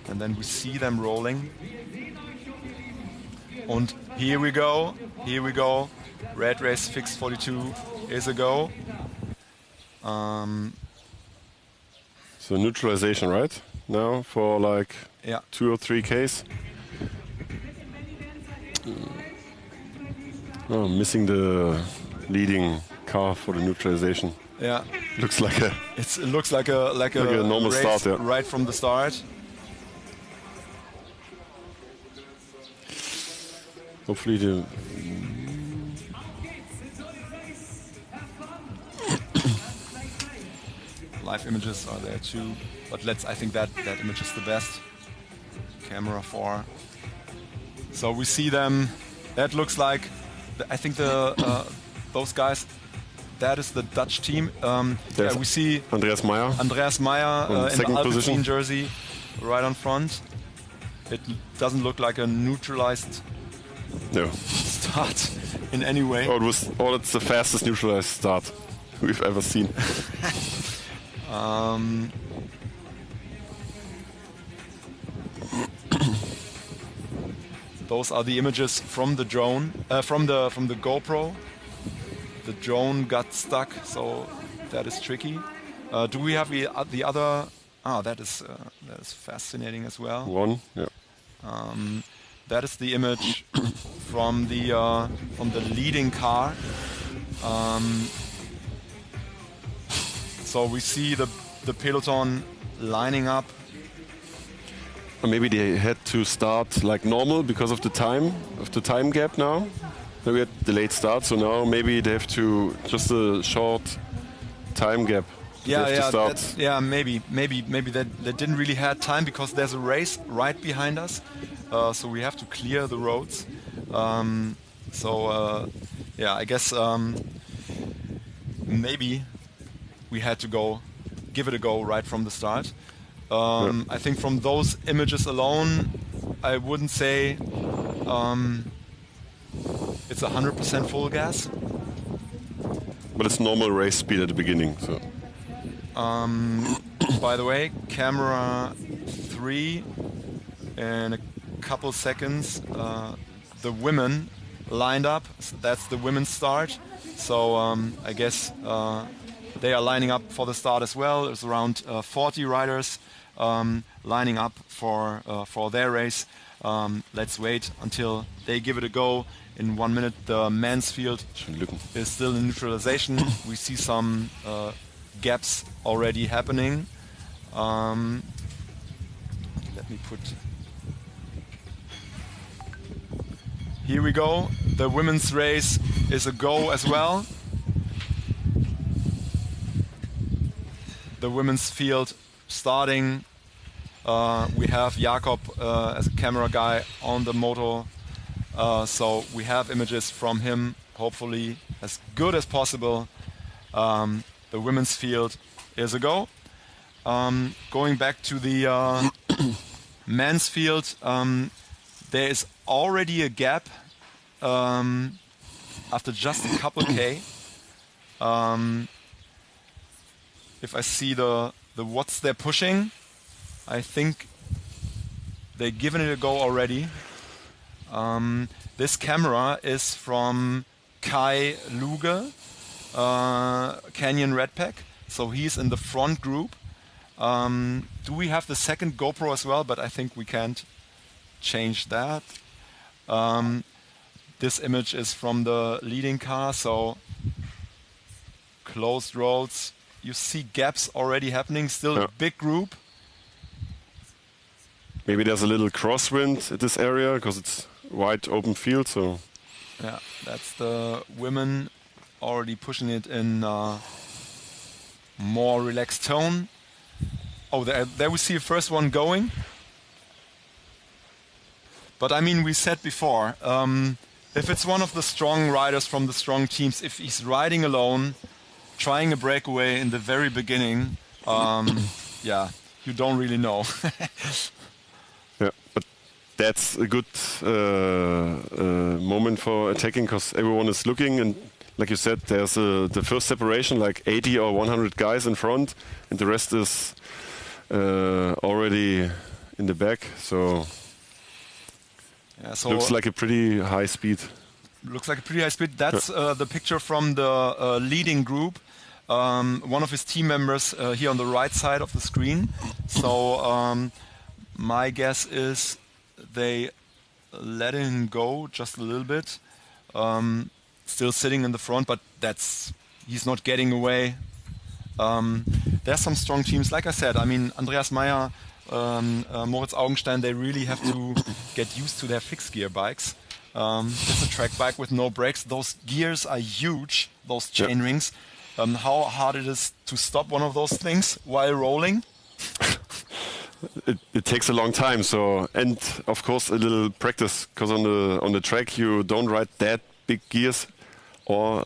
Speaker 1: and then we see them rolling. And here we go. Red Race Fix 42 is a go.
Speaker 2: So neutralization, right? Now for like 2 or 3 Ks. Oh, missing the leading car for the neutralization.
Speaker 1: Yeah,
Speaker 2: looks like a.
Speaker 1: It looks like a
Speaker 2: normal
Speaker 1: race
Speaker 2: start, yeah.
Speaker 1: Right from the start.
Speaker 2: Hopefully the.
Speaker 1: Live images are there too, but I think that image is the best. Camera 4. So we see them. That looks like, I think those guys. That is the Dutch team. Yeah, we see
Speaker 2: Andreas Meyer
Speaker 1: in the
Speaker 2: second position
Speaker 1: Alpecin jersey, right on front. It doesn't look like a neutralized start in any way.
Speaker 2: It's the fastest neutralized start we've ever seen.
Speaker 1: Those are the images from the drone, from the GoPro. The drone got stuck, so that is tricky. Do we have the other? That is fascinating as well.
Speaker 2: One, yeah.
Speaker 1: That is the image from the leading car. So we see the peloton lining up.
Speaker 2: Maybe they had to start like normal because of the time gap now. We had delayed start, so now maybe they have to just a short time gap
Speaker 1: Yeah,
Speaker 2: have to start.
Speaker 1: Maybe they didn't really have time because there's a race right behind us, so we have to clear the roads. I guess maybe we had to give it a go right from the start. I think from those images alone, I wouldn't say it's 100% full gas.
Speaker 2: But it's normal race speed at the beginning. So.
Speaker 1: By the way, camera 3 in a couple seconds. The women lined up. That's the women's start. So I guess they are lining up for the start as well. There's around 40 riders lining up for their race. Let's wait until they give it a go. In 1 minute, the men's field is still in neutralization. We see some gaps already happening. Let me put... Here we go. The women's race is a go as well. The women's field starting. We have Jakob as a camera guy on the moto. So we have images from him, hopefully as good as possible. The women's field is a go. Going back to the men's field, there is already a gap after just a couple K. If I see the watts they're pushing, I think they've given it a go already. This camera is from Kai Luge, Canyon Redpack, so he's in the front group. Do we have the second GoPro as well? But I think we can't change that. This image is from the leading car, so closed roads. You see gaps already happening, still a big group.
Speaker 2: Maybe there's a little crosswind at this area because it's wide open field. So
Speaker 1: yeah, that's the women already pushing it in more relaxed tone. Oh, there we see the first one going. But I mean, we said before, if it's one of the strong riders from the strong teams, if he's riding alone, trying a breakaway in the very beginning, yeah, you don't really know.
Speaker 2: Yeah, but that's a good moment for attacking because everyone is looking, and like you said, there's the first separation, like 80 or 100 guys in front, and the rest is already in the back. So,
Speaker 1: yeah, so
Speaker 2: looks like a pretty high speed.
Speaker 1: Looks like a pretty high speed. That's the picture from the leading group. One of his team members here on the right side of the screen. So my guess is they let him go just a little bit. Still sitting in the front, but he's not getting away. There's some strong teams. Like I said, I mean, Andreas Meyer, Moritz Augenstein, they really have to get used to their fixed gear bikes. It's a track bike with no brakes. Those gears are huge, those chain rings. How hard it is to stop one of those things while rolling?
Speaker 2: It takes a long time. So, and of course a little practice, because on the track you don't ride that big gears, or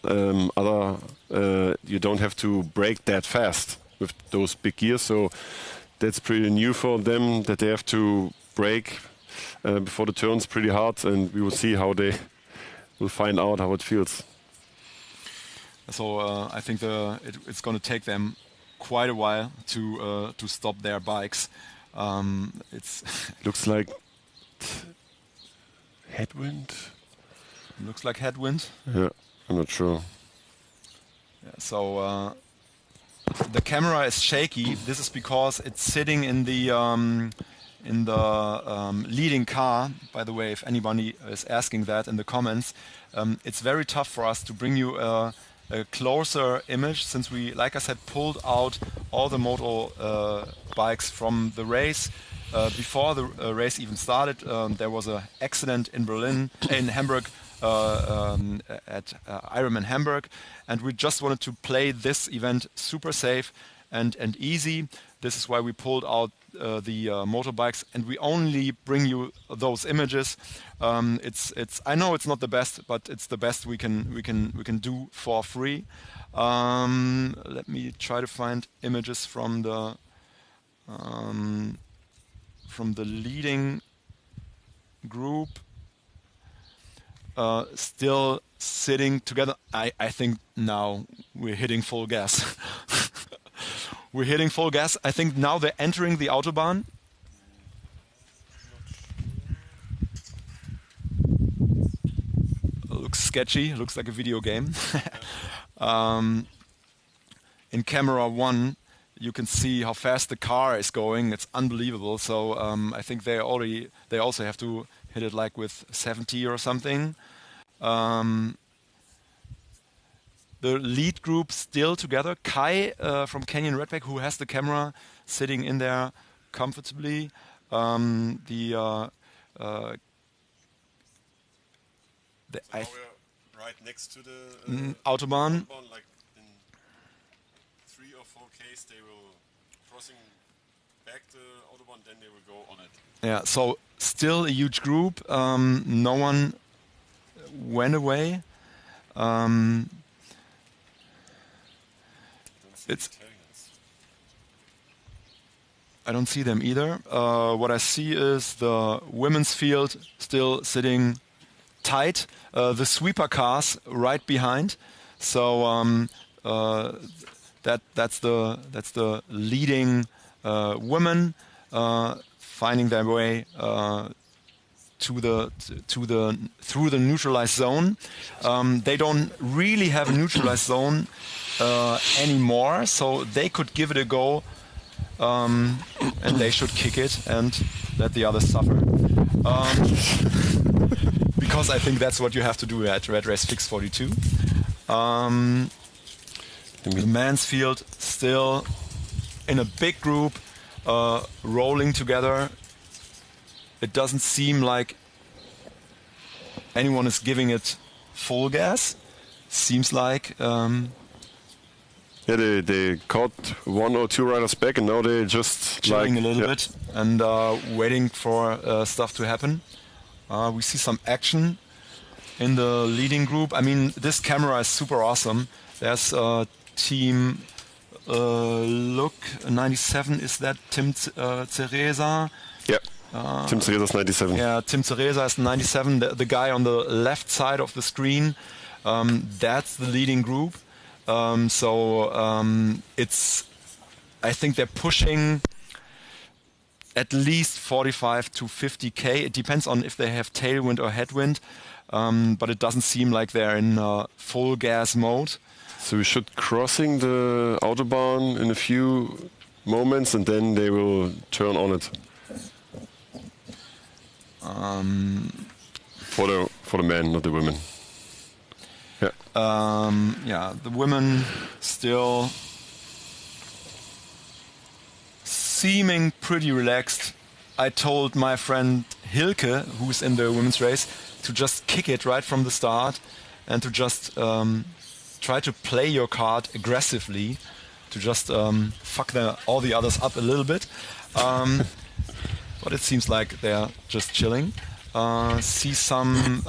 Speaker 2: you don't have to brake that fast with those big gears. So that's pretty new for them, that they have to brake before the turns pretty hard, and we will see how they will find out how it feels.
Speaker 1: So I think it's going to take them quite a while to stop their bikes. It's
Speaker 2: looks like headwind.
Speaker 1: Looks like headwind.
Speaker 2: Yeah, I'm not sure.
Speaker 1: Yeah, so the camera is shaky. This is because it's sitting in the leading car. By the way, if anybody is asking that in the comments, it's very tough for us to bring you a closer image, since we, like I said, pulled out all the moto bikes from the race. Before the race even started, there was an accident in Hamburg, at Ironman Hamburg, and we just wanted to play this event super safe. and easy. This is why we pulled out the motorbikes, and we only bring you those images. I know it's not the best, but it's the best we can do for free. Let me try to find images from the leading group. Still sitting together. I think now we're hitting full gas. We're hitting full gas. I think now they're entering the Autobahn. Looks sketchy. Looks like a video game. In camera 1, you can see how fast the car is going. It's unbelievable. So I think they also have to hit it like with 70 or something. The lead group still together. Kai from Canyon Redback, who has the camera, sitting in there comfortably.
Speaker 2: We're right next to the
Speaker 1: Autobahn.
Speaker 2: Like in 3 or 4 Ks, they will crossing back the Autobahn, then they will go on it.
Speaker 1: Yeah, so still a huge group. No one went away. I don't see them either. What I see is the women's field still sitting tight. The sweeper cars right behind. So that's the leading women finding their way through the neutralized zone. They don't really have a neutralized zone anymore, so they could give it a go, and they should kick it and let the others suffer. Because I think that's what you have to do at Red Race Fix 42. The men's field still in a big group, rolling together. It doesn't seem like anyone is giving it full gas. Seems like
Speaker 2: they caught 1 or 2 riders back, and now they're just
Speaker 1: chilling a little bit and waiting for stuff to happen. We see some action in the leading group. I mean, this camera is super awesome. There's team Look 97. Is that Tim Ceresa?
Speaker 2: Yeah. Tim Ceresa's 97.
Speaker 1: Yeah, Tim Ceresa is 97. The guy on the left side of the screen, that's the leading group. It's, I think they're pushing at least 45 to 50k. It depends on if they have tailwind or headwind, but it doesn't seem like they're in full gas mode.
Speaker 2: So we should crossing the Autobahn in a few moments, and then they will turn on it. For the men, not the women. Yeah.
Speaker 1: Yeah, the women still seeming pretty relaxed. I told my friend Hilke, who's in the women's race, to just kick it right from the start and to just try to play your card aggressively, to just fuck all the others up a little bit. But it seems like they're just chilling. See some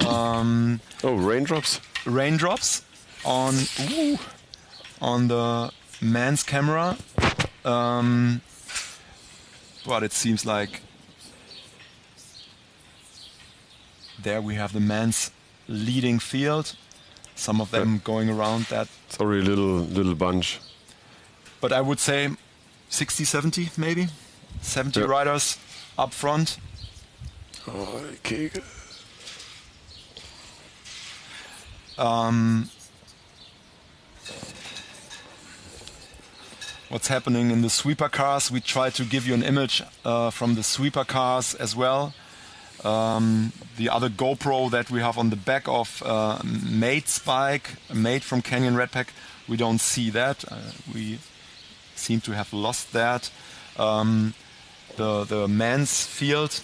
Speaker 2: raindrops.
Speaker 1: Raindrops on the man's camera. But it seems like there we have the men's leading field. Some of them going around that.
Speaker 2: Sorry, little bunch.
Speaker 1: But I would say 60, 70 maybe. 70 riders up front.
Speaker 2: Okay.
Speaker 1: What's happening in the sweeper cars? We try to give you an image from the sweeper cars as well. The other GoPro that we have on the back of Mate's bike, Mate from Canyon Redback, we don't see that. We seem to have lost that. The men's field,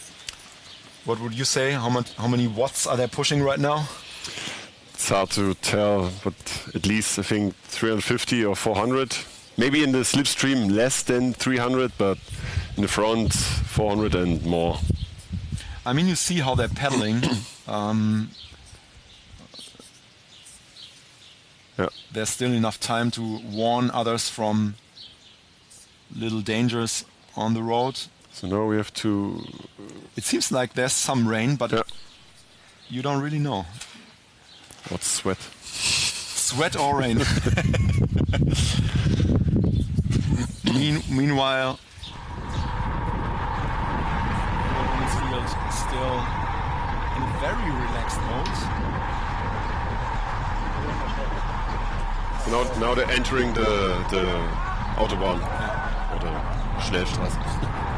Speaker 1: what would you say? How many watts are they pushing right now?
Speaker 2: It's hard to tell, but at least I think 350 or 400. Maybe in the slipstream less than 300, but in the front 400 and more.
Speaker 1: I mean, you see how they're pedaling.
Speaker 2: Yeah.
Speaker 1: There's still enough time to warn others from little dangers on the road.
Speaker 2: So now we have to...
Speaker 1: It seems like there's some rain, but
Speaker 2: Yeah.
Speaker 1: you don't really know.
Speaker 2: What's sweat?
Speaker 1: Sweat or rain. Meanwhile, Women's Field is still in a very relaxed mode.
Speaker 2: Now they're entering the Autobahn. Or the Schnellstraße.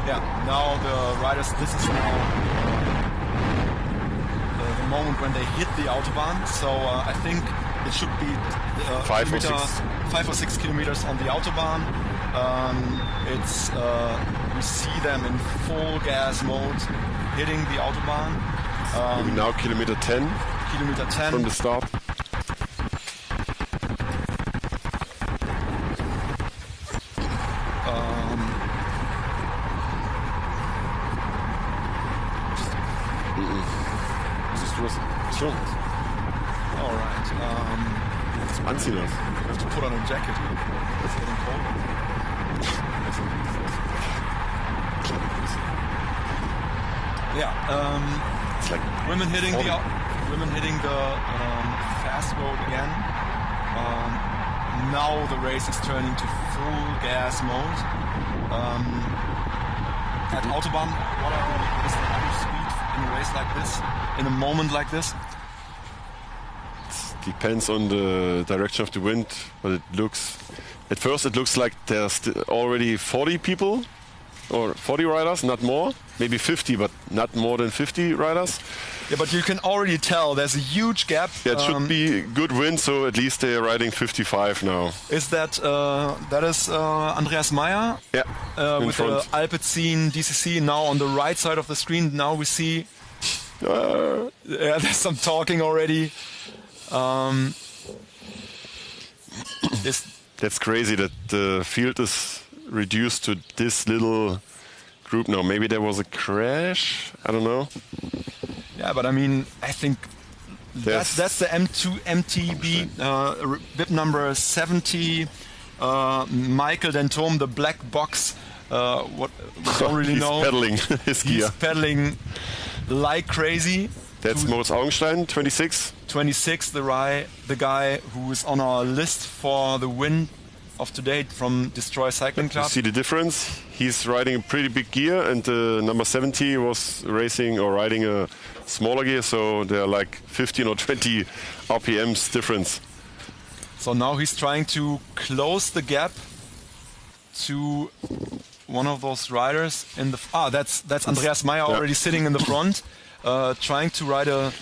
Speaker 1: Yeah, now the riders, this is now the moment when they hit the Autobahn. So I think it should be
Speaker 2: 5 or 6.
Speaker 1: 5 or 6 kilometers on the Autobahn. It's we see them in full gas mode hitting the Autobahn.
Speaker 2: Now kilometer 10
Speaker 1: Kilometer 10.
Speaker 2: from the start. So,
Speaker 1: All right.
Speaker 2: anziehen das.
Speaker 1: You have to put on a jacket. It's getting cold. Yeah.
Speaker 2: It's like
Speaker 1: Women hitting
Speaker 2: 40.
Speaker 1: the fast road again. Now the race is turning to full gas mode. At Autobahn, what is the average speed in a race like this? In a moment like this?
Speaker 2: Depends on the direction of the wind, but it looks... At first it looks like there's already 40 people or 40 riders, not more. Maybe 50, but not more than 50 riders.
Speaker 1: Yeah, but you can already tell there's a huge gap.
Speaker 2: Yeah, it should be good wind, so at least they are riding 55 now.
Speaker 1: Is that is Andreas Meyer?
Speaker 2: Yeah, in
Speaker 1: with the
Speaker 2: front.
Speaker 1: Alpecin DCC now on the right side of the screen. Now we see yeah, there's some talking already.
Speaker 2: That's crazy that the field is reduced to this little group now. Maybe there was a crash. I don't know.
Speaker 1: Yeah, but I mean, I think
Speaker 2: Yes.
Speaker 1: that's the M2 MTB bib number 70. Michael Dentom, the black box. What we don't really
Speaker 2: He's
Speaker 1: know.
Speaker 2: pedaling his
Speaker 1: He's
Speaker 2: gear.
Speaker 1: pedaling like crazy.
Speaker 2: That's Moritz Augenstein, 26.
Speaker 1: 26, the guy who is on our list for the win of today from Destroy Cycling
Speaker 2: You
Speaker 1: Club.
Speaker 2: see the difference? He's riding a pretty big gear, and number 70 was racing or riding a smaller gear, so they're like 15 or 20 RPMs difference.
Speaker 1: So now he's trying to close the gap to one of those riders in the. That's Andreas Meyer already sitting in the front, trying to ride a.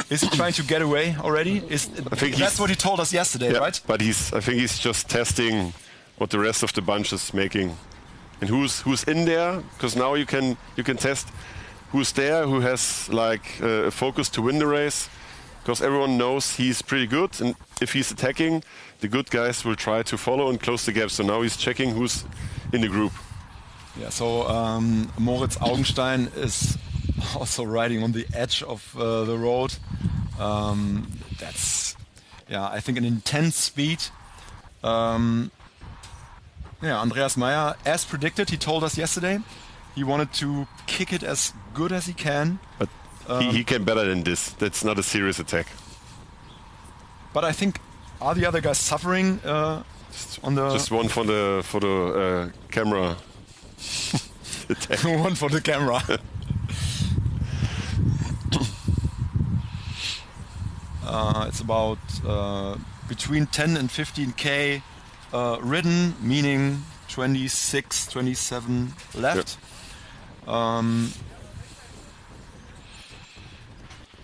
Speaker 1: Is he trying to get away already? That's what he told us yesterday,
Speaker 2: Yeah,
Speaker 1: right?
Speaker 2: but I think he's just testing what the rest of the bunch is making, and who's in there. Because now you can test who's there, who has like a focus to win the race. Because everyone knows he's pretty good, and if he's attacking, the good guys will try to follow and close the gap. So now he's checking who's in the group.
Speaker 1: Yeah. So Moritz Augenstein is also riding on the edge of the road. That's, I think an intense speed. Andreas Meyer, as predicted, he told us yesterday, he wanted to kick it as good as he can.
Speaker 2: But he can better than this. That's not a serious attack.
Speaker 1: But I think, are the other guys suffering on the...
Speaker 2: Just one for the camera. attack.
Speaker 1: One for the camera. It's about between 10 and 15k ridden, meaning 26, 27 left.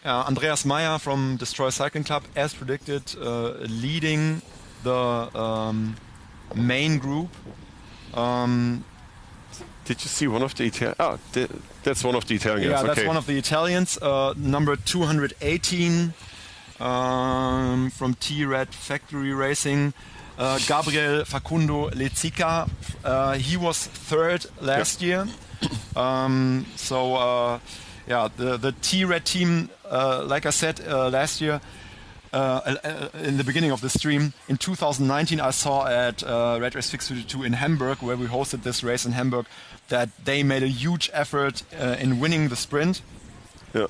Speaker 1: Andreas Meyer from Destroy Cycling Club, as predicted, leading the main group.
Speaker 2: Did you see one of the Italians? That's one of the Italians.
Speaker 1: Yeah, that's
Speaker 2: okay.
Speaker 1: one of the Italians. Number 218. from T-Red Factory Racing. Gabriel Facundo Lezica, he was third last year. The T-Red team, like I said last year, in the beginning of the stream, in 2019 I saw at Red Race Fix 42 in Hamburg, where we hosted this race in Hamburg, that they made a huge effort in winning the sprint.
Speaker 2: Yeah.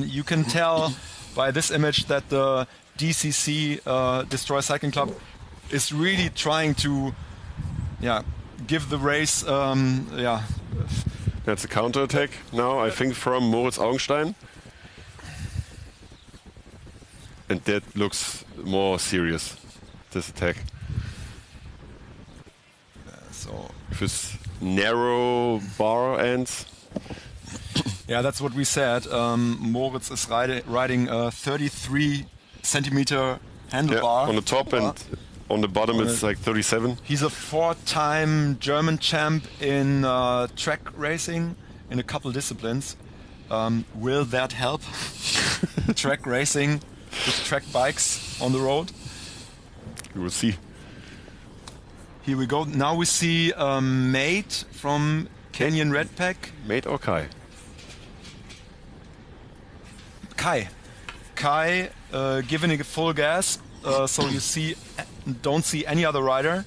Speaker 1: You can tell by this image that the DCC, Destroy Cycling Club, is really trying to give the race
Speaker 2: That's a counter-attack now, I think, from Moritz Augenstein. And that looks more serious, this attack. With his narrow bar ends.
Speaker 1: Yeah, that's what we said. Moritz is riding a 33 centimeter handlebar.
Speaker 2: On the top and on the bottom it's like 37.
Speaker 1: He's a 4-time German champ in track racing in a couple disciplines. Will that help? Track racing with track bikes on the road?
Speaker 2: We will see.
Speaker 1: Here we go. Now we see Mate from Canyon Redpack.
Speaker 2: Mate or Kai?
Speaker 1: Kai giving it full gas. So you don't see any other rider.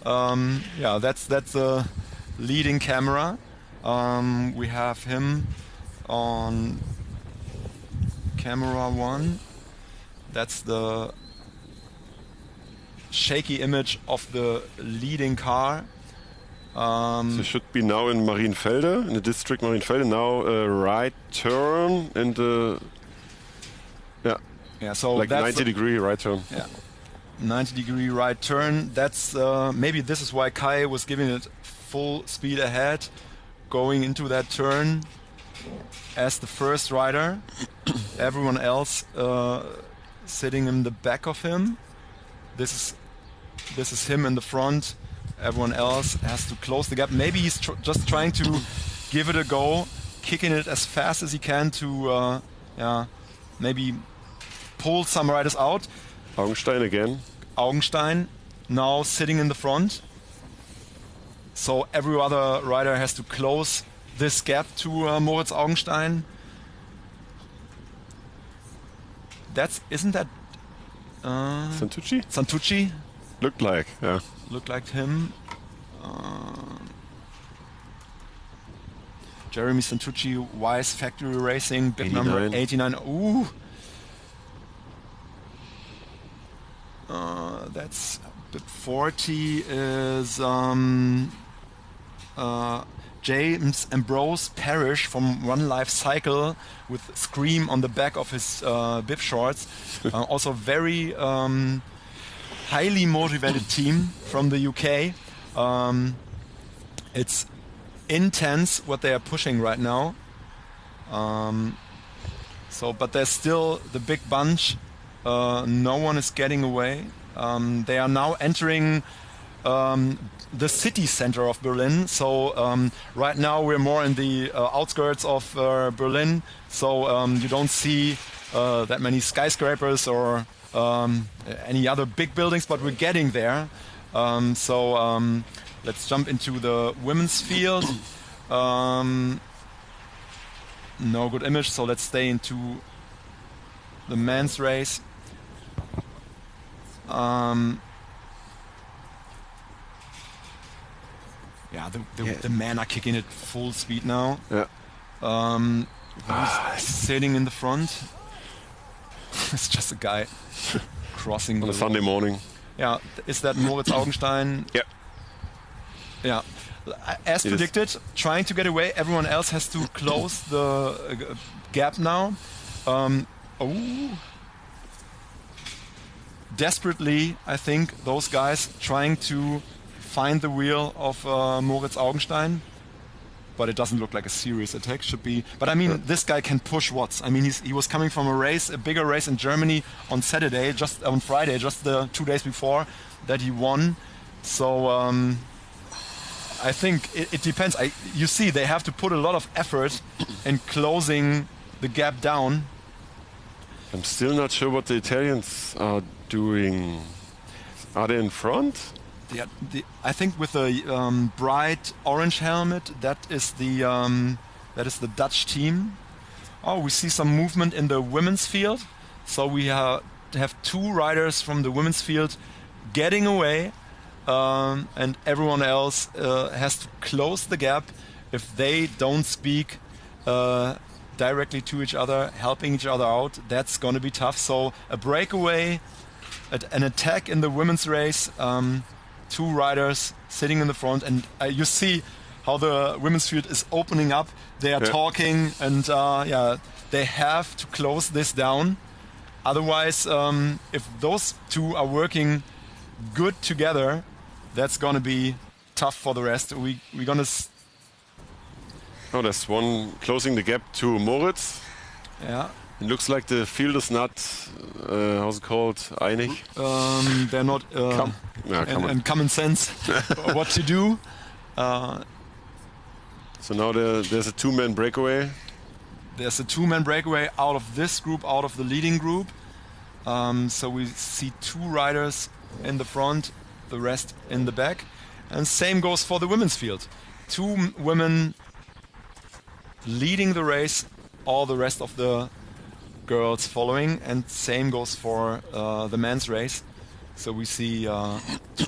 Speaker 1: That's the leading camera. We have him on camera 1. That's the shaky image of the leading car.
Speaker 2: So should be now in Marienfelde, in the district Marienfelde. Now a right turn and
Speaker 1: so
Speaker 2: like
Speaker 1: that's
Speaker 2: 90-degree right turn.
Speaker 1: Yeah, 90-degree right turn. That's maybe this is why Kai was giving it full speed ahead, going into that turn as the first rider. Everyone else sitting in the back of him. This is him in the front. Everyone else has to close the gap. Maybe he's just trying to give it a go, kicking it as fast as he can to maybe pull some riders out.
Speaker 2: Augenstein again.
Speaker 1: Augenstein now sitting in the front. So every other rider has to close this gap to Moritz Augenstein. Isn't that
Speaker 2: Santucci?
Speaker 1: Santucci?
Speaker 2: Looked like, yeah.
Speaker 1: Looked like him. Jeremy Santucci, Wise Factory Racing, bib number 89. Ooh. That's bib 40 is James Ambrose Parrish from One Life Cycle with Scream on the back of his bib shorts. Also very highly motivated team from the UK. It's intense what they are pushing right now. But there's still the big bunch. No one is getting away. They are now entering the city center of Berlin. So right now we're more in the outskirts of Berlin. So you don't see that many skyscrapers or any other big buildings, but we're getting there. Let's jump into the women's field. No good image, so let's stay into the men's race. The men are kicking it full speed now.
Speaker 2: Yeah.
Speaker 1: Who's sitting in the front? It's just a guy crossing
Speaker 2: on a Sunday morning.
Speaker 1: Yeah, is that Moritz Augenstein?
Speaker 2: Yeah.
Speaker 1: Yeah. As predicted, trying to get away. Everyone else has to close the gap now. Desperately, I think, those guys trying to find the wheel of Moritz Augenstein. But it doesn't look like a serious attack. Should be. But I mean, this guy can push watts. I mean, he was coming from a bigger race in Germany on Saturday, just on Friday, just the 2 days before that he won. So I think it depends. You see, they have to put a lot of effort in closing the gap down.
Speaker 2: I'm still not sure what the Italians are doing. Are they in front?
Speaker 1: I think with the bright orange helmet, that is the Dutch team. Oh, we see some movement in the women's field. So we have 2 riders from the women's field getting away, and everyone else has to close the gap if they don't speak directly to each other, helping each other out. That's going to be tough. So a breakaway, an attack in the women's race, 2 riders sitting in the front, and you see how the women's field is opening up. They are talking, and they have to close this down. Otherwise, if those 2 are working good together, that's going to be tough for the rest. We're going to...
Speaker 2: Oh, there's one closing the gap to Moritz.
Speaker 1: Yeah.
Speaker 2: It looks like the field is not, how's it called, einig?
Speaker 1: They're not in common sense what to do.
Speaker 2: So now there's a 2-man breakaway.
Speaker 1: There's a 2-man breakaway out of this group, out of the leading group. So we see 2 riders in the front, the rest in the back. And same goes for the women's field. 2 women leading the race, all the rest of the girls following, and same goes for the men's race. So we see 2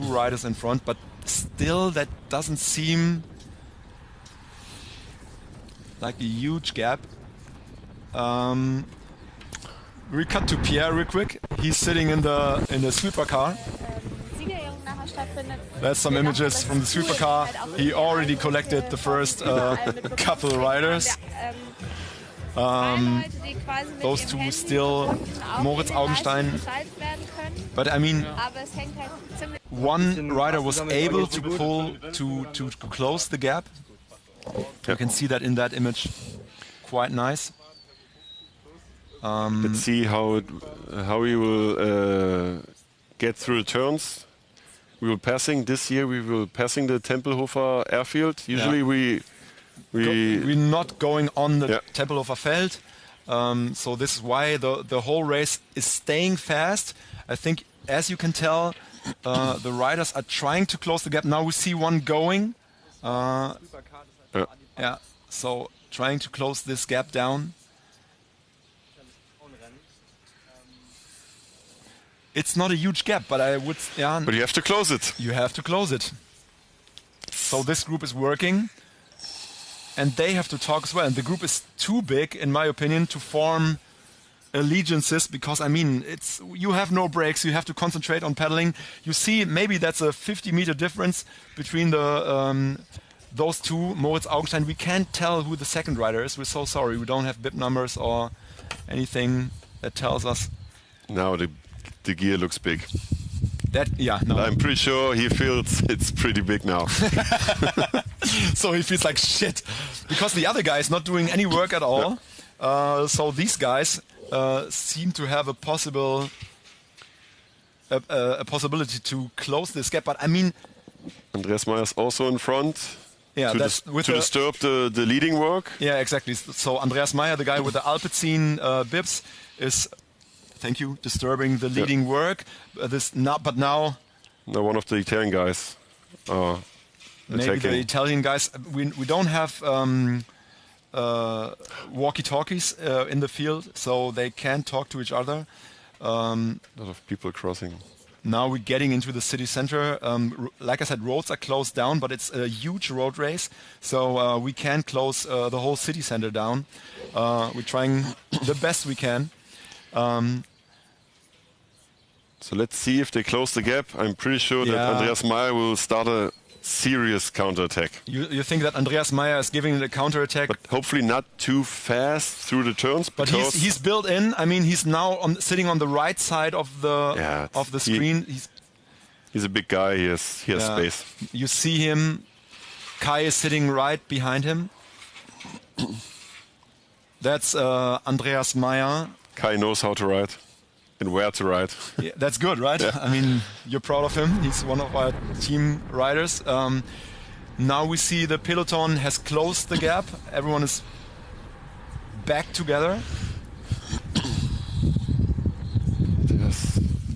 Speaker 1: riders in front, but still that doesn't seem like a huge gap. We cut to Pierre real quick. He's sitting in the sweeper car. That's some images from the sweeper car. He already collected the first couple riders. Those 2 still Moritz Augenstein. But I mean, one rider was able to pull to close the gap. You can see that in that image. Quite nice.
Speaker 2: Let's see how we will get through the turns. We will passing this year. We will passing the Tempelhofer airfield. Usually we're
Speaker 1: not going on the Tempelhofer Feld. So this is why the whole race is staying fast. I think, as you can tell, the riders are trying to close the gap. Now we see one going. So trying to close this gap down. It's not a huge gap, but I would...
Speaker 2: But you have to close it.
Speaker 1: You have to close it. So this group is working, and they have to talk as well. And the group is too big, in my opinion, to form allegiances, because, I mean, you have no brakes. You have to concentrate on pedaling. You see, maybe that's a 50-meter difference between those 2, Moritz Augenstein. We can't tell who the second rider is. We're so sorry. We don't have bib numbers or anything that tells us.
Speaker 2: Now the gear looks big.
Speaker 1: No.
Speaker 2: I'm pretty sure he feels it's pretty big now.
Speaker 1: So he feels like shit, because the other guy is not doing any work at all. So these guys seem to have a possibility to close this gap. But I mean,
Speaker 2: Andreas Meyer is also in front.
Speaker 1: Yeah,
Speaker 2: to disturb the leading work.
Speaker 1: Yeah, exactly. So Andreas Meyer, the guy with the Alpecin bibs, is disturbing the leading work. But now
Speaker 2: one of the Italian guys.
Speaker 1: Maybe
Speaker 2: attacking.
Speaker 1: the Italian guys. We don't have walkie-talkies in the field, so they can't talk to each other.
Speaker 2: A lot of people crossing.
Speaker 1: Now we're getting into the city center. Like I said, roads are closed down, but it's a huge road race, so we can't close the whole city center down. We're trying the best we can.
Speaker 2: So let's see if they close the gap. I'm pretty sure that Andreas Meyer will start a serious counterattack.
Speaker 1: You think that Andreas Meyer is giving the counterattack?
Speaker 2: But hopefully not too fast through the turns.
Speaker 1: But he's built in. I mean, he's now sitting on the right side of the screen.
Speaker 2: He's a big guy. He has space.
Speaker 1: You see him. Kai is sitting right behind him. That's Andreas Meyer.
Speaker 2: Kai knows how to ride and where to ride.
Speaker 1: Yeah, that's good, right?
Speaker 2: Yeah.
Speaker 1: I mean, you're proud of him. He's one of our team riders. Now we see the peloton has closed the gap. Everyone is back together.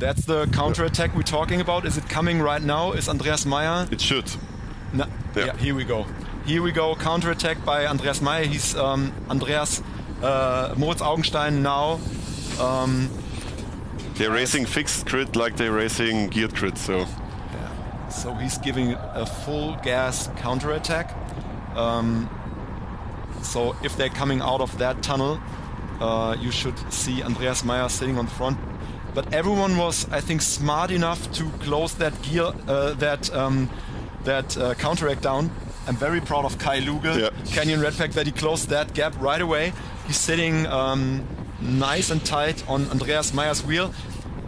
Speaker 1: That's the counter-attack we're talking about. Is it coming right now? Is Andreas Meyer?
Speaker 2: It should.
Speaker 1: No,
Speaker 2: Yeah.
Speaker 1: yeah, here we go. Here we go. Counter-attack by Andreas Meyer. He's Moritz Augenstein now.
Speaker 2: They're racing fixed grid like they're racing geared grid. So
Speaker 1: Yeah. So he's giving a full gas counter-attack. So if they're coming out of that tunnel, you should see Andreas Meyer sitting on the front. But everyone was, I think, smart enough to close that gear, that counteract down. I'm very proud of Kai Luge,
Speaker 2: Yeah.
Speaker 1: Canyon Redpack, that he closed that gap right away. He's sitting nice and tight on Andreas Meyer's wheel,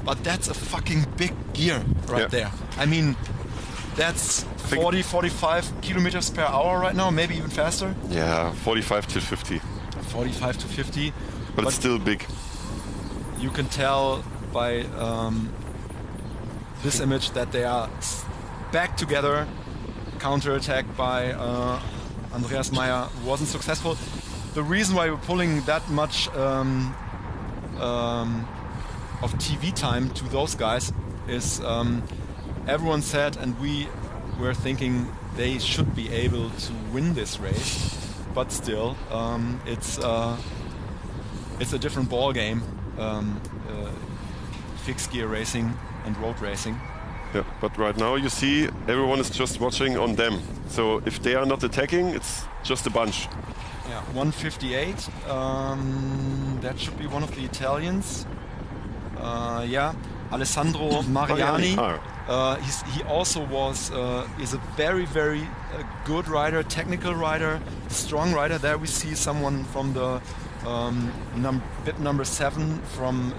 Speaker 1: but that's a fucking big gear right
Speaker 2: Yeah.
Speaker 1: there. I mean, that's 40, 45 kilometers per hour right now, maybe even faster.
Speaker 2: yeah, 45 to 50.
Speaker 1: 45 to 50.
Speaker 2: But it's still big.
Speaker 1: You can tell by this image that they are back together. Counterattack by Andreas Meyer wasn't successful. The reason why we're pulling that much of TV time to those guys is everyone said, and we were thinking they should be able to win this race, but still it's a different ball game. Fixed gear racing and road racing.
Speaker 2: Yeah, but right now you see everyone is just watching on them. So if they are not attacking, it's just a bunch.
Speaker 1: Yeah, 158. That should be one of the Italians. Yeah, Alessandro Mariani. He also is a very good rider, technical rider, strong rider. There we see someone from the bib number 7 from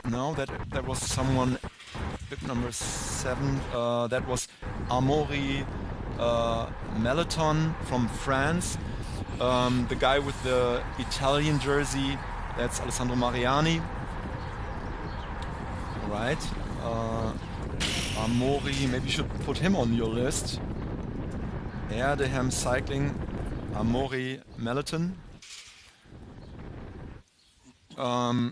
Speaker 1: No, that was someone bib number 7. That was Amaury Meleton from France. The guy with the Italian jersey, that's Alessandro Mariani. Right. Amaury, maybe you should put him on your list. Erdeham Cycling, Amaury Meleton.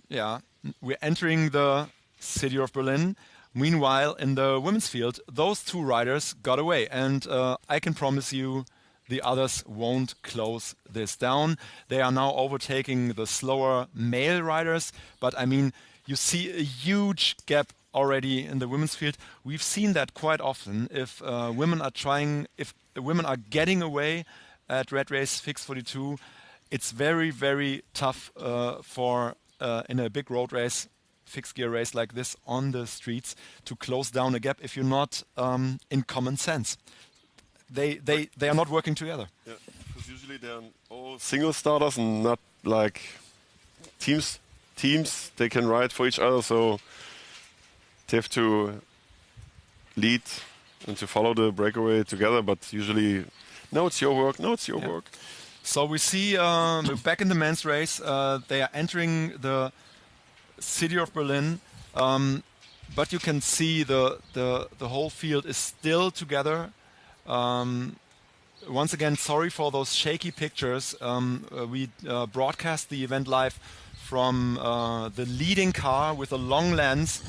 Speaker 1: Yeah, we're entering the city of Berlin. Meanwhile, in the women's field, those two riders got away, and I can promise you the others won't close this down. They are now overtaking the slower male riders, but I mean, you see a huge gap already in the women's field. We've seen that quite often. If women are getting away at Red Race Fix 42, it's very tough for in a big road race, fixed gear race like this on the streets, to close down a gap if you're not in common sense. They are not working together.
Speaker 2: Yeah, because usually they're all single starters and not like teams. They can ride for each other, so they have to lead and to follow the breakaway together. But usually, no, it's your work. No, it's your work.
Speaker 1: So we see back in the men's race, they are entering the city of Berlin, but you can see the whole field is still together. Once again, sorry for those shaky pictures. We broadcast the event live from the leading car with a long lens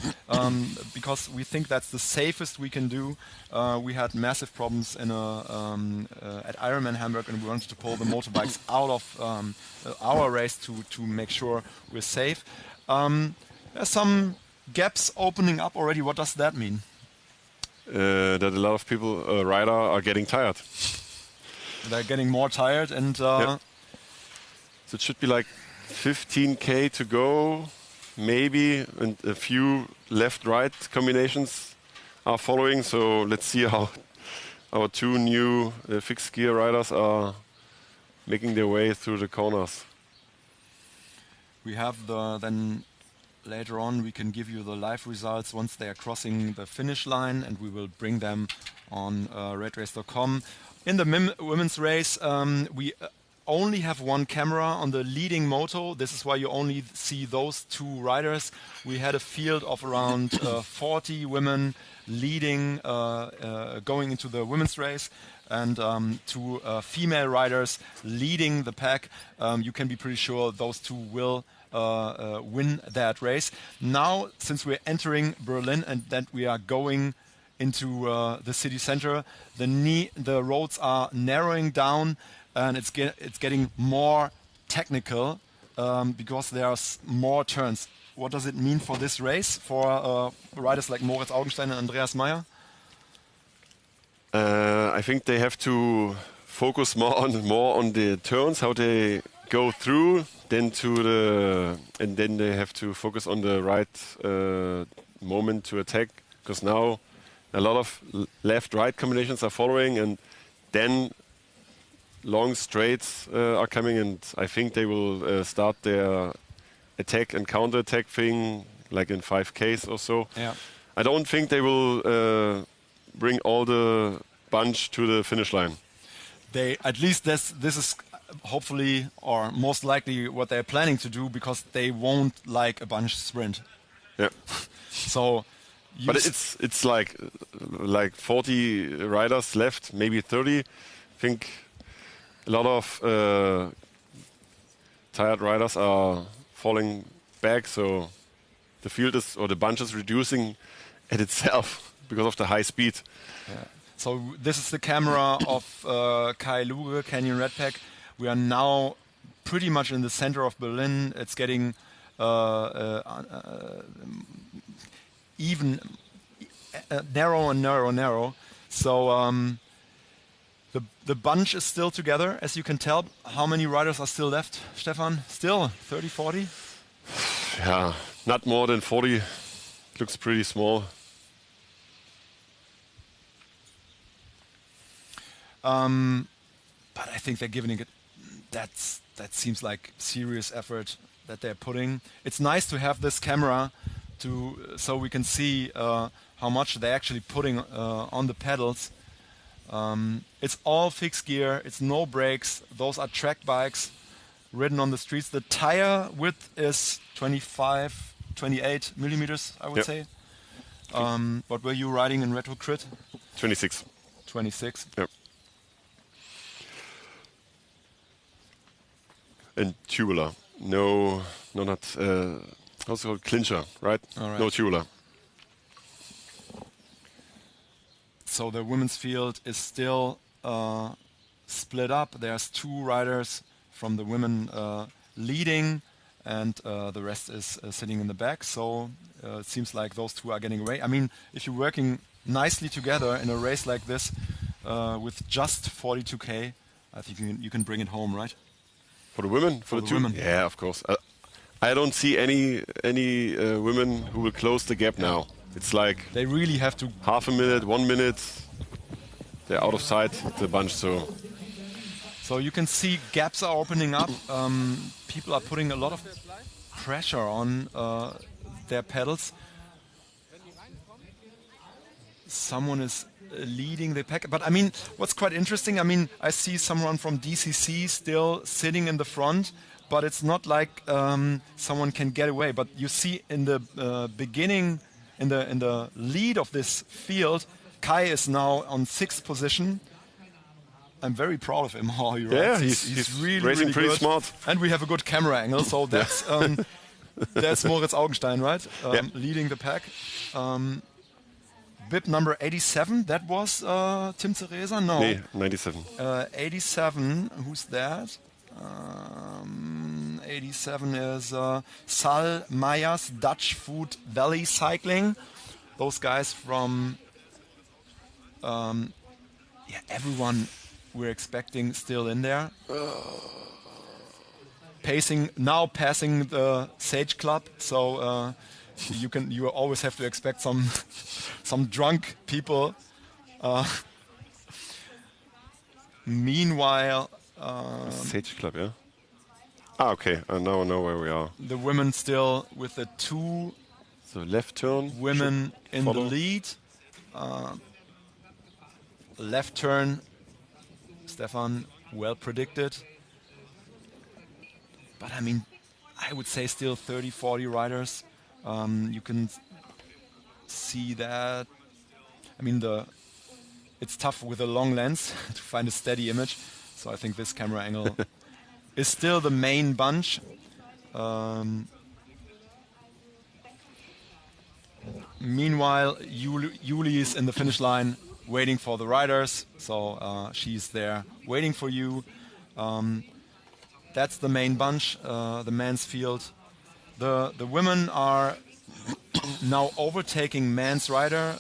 Speaker 1: because we think that's the safest we can do. We had massive problems at Ironman Hamburg, and we wanted to pull the motorbikes out of our race to make sure we're safe. There's some gaps opening up already. What does that mean?
Speaker 2: That a lot of people, rider, are getting tired.
Speaker 1: They're getting more tired, and
Speaker 2: So it should be like 15k to go, maybe, and a few left-right combinations are following. So let's see how our two new fixed gear riders are making their way through the corners.
Speaker 1: we have then later on we can give you the live results once they are crossing the finish line, and we will bring them on redrace.com. In the women's race, we only have one camera on the leading moto. This is why you only see those two riders. We had a field of around 40 women leading, going into the women's race. and two female riders leading the pack. You can be pretty sure those two will win that race. Now, since we're entering Berlin and that we are going into the city center, the roads are narrowing down, and it's getting more technical because there's more turns. What does it mean for this race for riders like Moritz Augenstein and Andreas Meyer?
Speaker 2: I think they have to focus more on the turns, how they go through, and then they have to focus on the right moment to attack, because now a lot of left-right combinations are following, and then long straights are coming, and I think they will start their attack and counter-attack thing like in 5Ks or so.
Speaker 1: Yeah.
Speaker 2: I don't think they will bring all the bunch to the finish line.
Speaker 1: At least this is hopefully or most likely what they're planning to do, because they won't like a bunch sprint.
Speaker 2: Yeah.
Speaker 1: So,
Speaker 2: but it's like 40 riders left, maybe 30. I think a lot of tired riders are falling back, so the field the bunch is reducing at itself because of the high speed.
Speaker 1: Yeah. So this is the camera of Kai Luge, Canyon Redpack. We are now pretty much in the center of Berlin. It's getting even narrow and narrow. So the bunch is still together, as you can tell. How many riders are still left, Stefan? Still 30, 40?
Speaker 2: Yeah, not more than 40. Looks pretty small.
Speaker 1: But I think they're giving it. That seems like serious effort that they're putting. It's nice to have this camera so we can see how much they're actually putting on the pedals. It's all fixed gear. It's no brakes. Those are track bikes ridden on the streets. The tire width is 25, 28 millimeters, I would say. What were you riding in Retro Crit?
Speaker 2: 26.
Speaker 1: 26.
Speaker 2: Yep. And tubular. No, not how's it called? Clincher, right?
Speaker 1: All right.
Speaker 2: No tubular.
Speaker 1: So the women's field is still split up. There's two riders from the women leading, and the rest is sitting in the back. So it seems like those two are getting away. I mean, if you're working nicely together in a race like this with just 42K, I think you can bring it home, right?
Speaker 2: For the women? For the two?
Speaker 1: women.
Speaker 2: Yeah, of course. I don't see any women who will close the gap now. It's like
Speaker 1: they really have to.
Speaker 2: Half a minute, 1 minute. They're out of sight, the bunch.
Speaker 1: So you can see gaps are opening up. People are putting a lot of pressure on their pedals. Someone is leading the pack. But I mean, what's quite interesting, I mean, I see someone from DCC still sitting in the front, but it's not like someone can get away. But you see in the beginning, in the lead of this field, Kai is now on 6th position. I'm very proud of him how he rides.
Speaker 2: Yeah, he's
Speaker 1: really,
Speaker 2: racing
Speaker 1: really
Speaker 2: pretty
Speaker 1: good.
Speaker 2: smart.
Speaker 1: And we have a good camera angle, so that's that's Moritz Augenstein, right? Leading the pack. Bib number 87, that was Tim Ceresa? No.
Speaker 2: Nee, 97.
Speaker 1: 87, who's that? 87 is Sal Myers, Dutch Food Valley Cycling. Those guys from everyone we're expecting still in there. Passing the Sage Club, so you always have to expect some drunk people. Meanwhile,
Speaker 2: Sage Club, yeah. Okay. I now know where we are.
Speaker 1: the women still with the two
Speaker 2: So left turn.
Speaker 1: women in the
Speaker 2: follow.
Speaker 1: lead. Left turn, Stefan, well predicted. But I mean, I would say still 30, 40 riders. You can see that. I mean, the it's tough with a long lens to find a steady image. So I think this camera angle is still the main bunch. Meanwhile, Yuli is in the finish line waiting for the riders. So she's there waiting for you. That's the main bunch, the men's field. The women are now overtaking men's rider.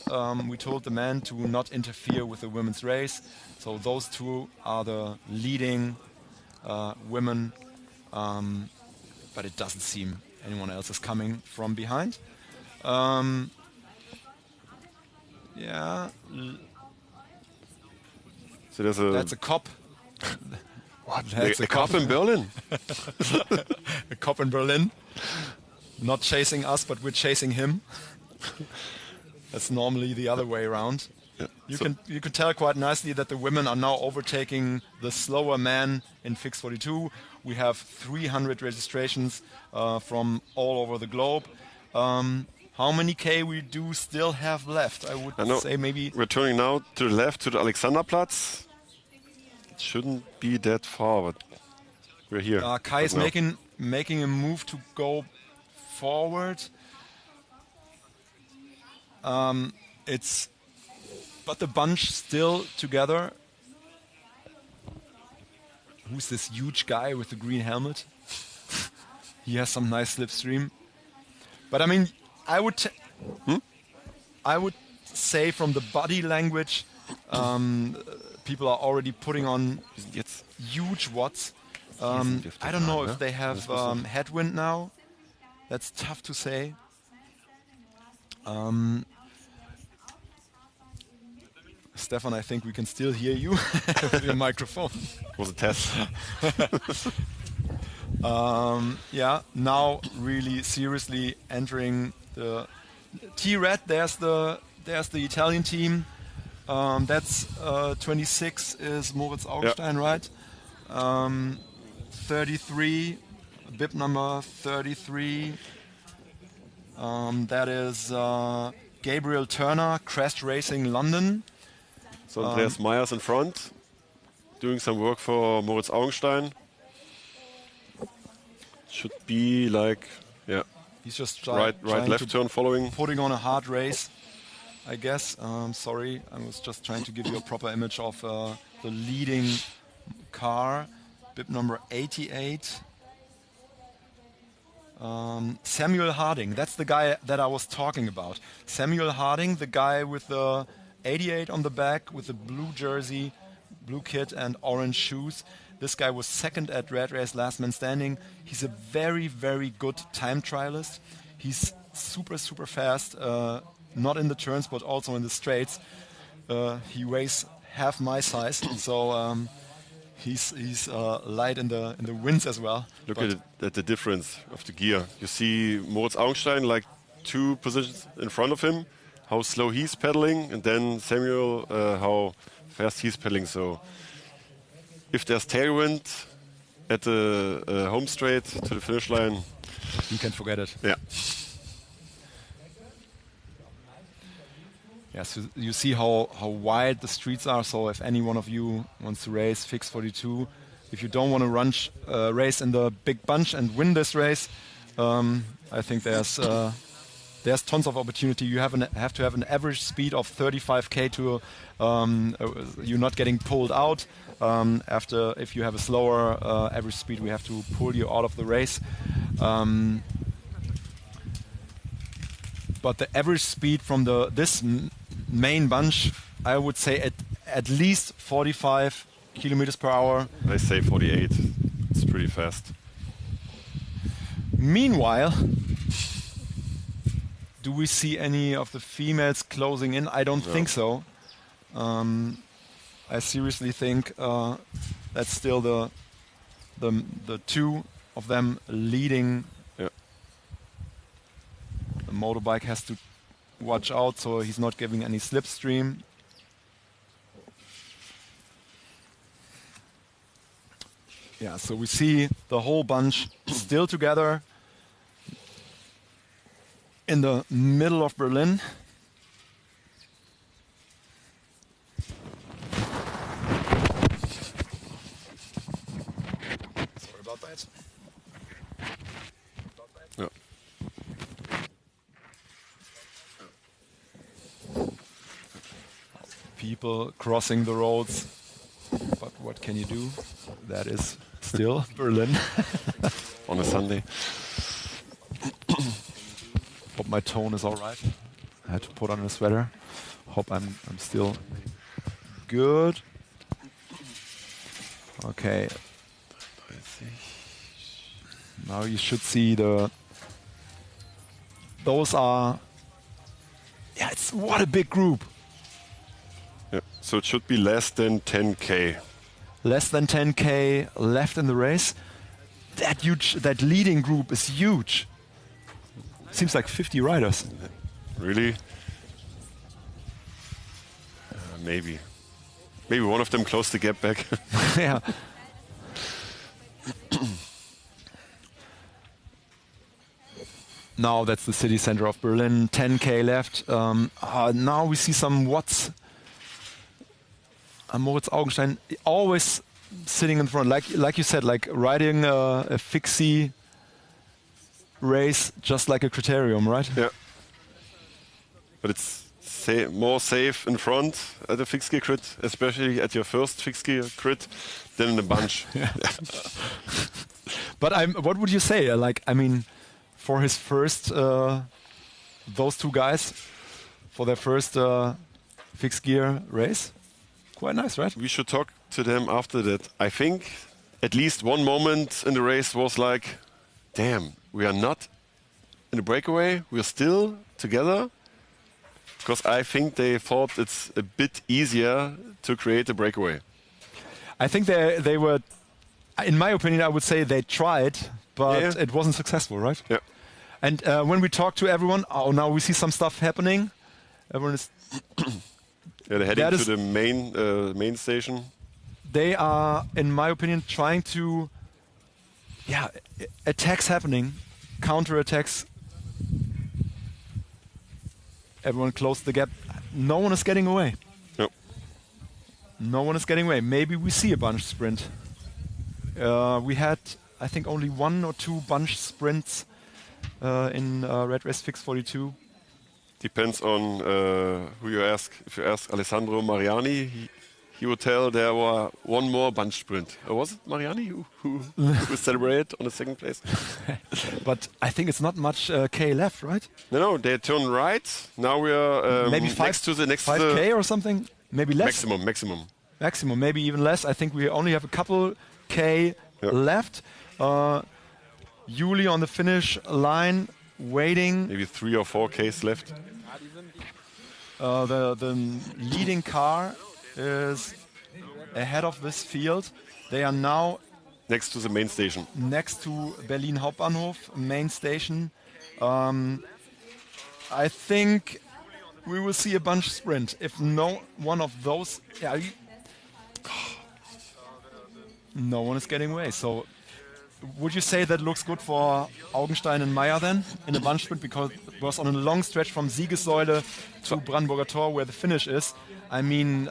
Speaker 1: We told the men to not interfere with the women's race. So those two are the leading women, but it doesn't seem anyone else is coming from behind. Yeah,
Speaker 2: So there's
Speaker 1: that's a cop.
Speaker 2: what?
Speaker 1: That's
Speaker 2: A cop in Berlin?
Speaker 1: A cop in Berlin. Not chasing us, but we're chasing him. That's normally the other way around.
Speaker 2: Yeah.
Speaker 1: You
Speaker 2: So-
Speaker 1: can tell quite nicely that the women are now overtaking the slower men in Fix 42. We have 300 registrations from all over the globe. How many K we do still have left? I would
Speaker 2: I know.
Speaker 1: say maybe
Speaker 2: We're turning now to the left to the Alexanderplatz. It shouldn't be that far, but we're here.
Speaker 1: Kai is
Speaker 2: right now.
Speaker 1: making a move to go forward. But the bunch still together. Who's this huge guy with the green helmet? He has some nice slipstream. But I mean, I would say from the body language, people are already putting on
Speaker 2: Jetzt.
Speaker 1: huge watts. I don't know if they have headwind now. That's tough to say. Stefan, I think we can still hear you with your microphone.
Speaker 2: Was a test.
Speaker 1: Yeah, now really seriously entering the T-Red. There's the Italian team. That's 26 is Moritz Augstein, right? 33, bib number 33. That is Gabriel Turner, Crest Racing London.
Speaker 2: So Andreas Meyers in front, doing some work for Moritz Augenstein. Should be like, yeah,
Speaker 1: He's just
Speaker 2: right,
Speaker 1: trying
Speaker 2: left
Speaker 1: to
Speaker 2: turn following.
Speaker 1: putting on a hard race, I guess. Sorry, I was just trying to give you a proper image of the leading car, bib number 88. Samuel Harding, that's the guy that I was talking about. Samuel Harding, the guy with the 88 on the back, with the blue jersey, blue kit and orange shoes. This guy was second at Red Race Last Man Standing. He's a very, very good time trialist. He's super, super fast, not in the turns, but also in the straights. He weighs half my size, so he's light in the winds as well.
Speaker 2: Look
Speaker 1: But
Speaker 2: at the difference of the gear. You see Moritz Augenstein like 2 positions in front of him, how slow he's pedaling, and then Samuel, how fast he's pedaling. So if there's tailwind at the home straight to the finish line,
Speaker 1: you can forget it.
Speaker 2: yeah.
Speaker 1: Yeah, so you see how wide the streets are. So if any one of you wants to race Fix 42, if you don't want to race in the big bunch and win this race, I think there's tons of opportunity. You have to have an average speed of 35k to you're not getting pulled out. After, if you have a slower average speed, we have to pull you out of the race. But the average speed from this main bunch, I would say at least 45 kilometers per hour.
Speaker 2: I say 48. It's pretty fast.
Speaker 1: Meanwhile, do we see any of the females closing in? I don't think so. I seriously think that's still the two of them leading.
Speaker 2: Yeah.
Speaker 1: The motorbike has to watch out so he's not giving any slipstream. Yeah, so we see the whole bunch still together in the middle of Berlin. people crossing the roads. But what can you do? That is still Berlin.
Speaker 2: On a Sunday.
Speaker 1: Hope my tone is all right. I had to put on a sweater. Hope I'm still good. Okay. Now you should see those are. Yeah, what a big group.
Speaker 2: Yeah. So it should be less than 10K.
Speaker 1: Less than 10K left in the race. That leading group is huge. Seems like 50 riders.
Speaker 2: Really? Maybe. Maybe one of them closed the gap back.
Speaker 1: Yeah. Now that's the city center of Berlin. 10K left. Now we see some Watts. Moritz Augenstein always sitting in front, like you said, like riding a fixie race, just like a criterium, right?
Speaker 2: Yeah. But it's more safe in front at a fixed gear crit, especially at your first fixed gear crit, than in a bunch.
Speaker 1: But what would you say? For his first, those two guys, for their first fixed gear race, quite nice, right?
Speaker 2: We should talk to them after that. I think at least one moment in the race was like, damn, we are not in a breakaway, we're still together. Because I think they thought it's a bit easier to create a breakaway.
Speaker 1: I think they were, in my opinion, I would say they tried, but it wasn't successful, right?
Speaker 2: Yeah.
Speaker 1: And when we talk to everyone, now we see some stuff happening. Everyone is.
Speaker 2: They're heading to the main station.
Speaker 1: They are, in my opinion, trying to. Yeah, attacks happening, counter attacks. Everyone closed the gap. No one is getting away.
Speaker 2: No.
Speaker 1: No one is getting away. Maybe we see a bunch sprint. We had, I think, only 1 or 2 bunch sprints in Red Race Fix 42.
Speaker 2: Depends on who you ask. If you ask Alessandro Mariani, he would tell there were 1 more bunch sprint. Was it Mariani who celebrated on the second place?
Speaker 1: But I think it's not much K left, right?
Speaker 2: No, they turn right. Now we are
Speaker 1: maybe
Speaker 2: next to the
Speaker 1: 5K or something. Maybe less.
Speaker 2: Maximum.
Speaker 1: Maybe even less. I think we only have a couple K left. Juli on the finish line, waiting.
Speaker 2: Maybe 3 or 4 Ks left.
Speaker 1: The leading car is ahead of this field. They are now
Speaker 2: next to the main station.
Speaker 1: Next to Berlin Hauptbahnhof, main station. I think we will see a bunch sprint. If no one of those, no one is getting away. So, would you say that looks good for Augenstein and Meyer then in a bunch sprint, because it was on a long stretch from Siegessäule to Brandenburger Tor where the finish is? I mean,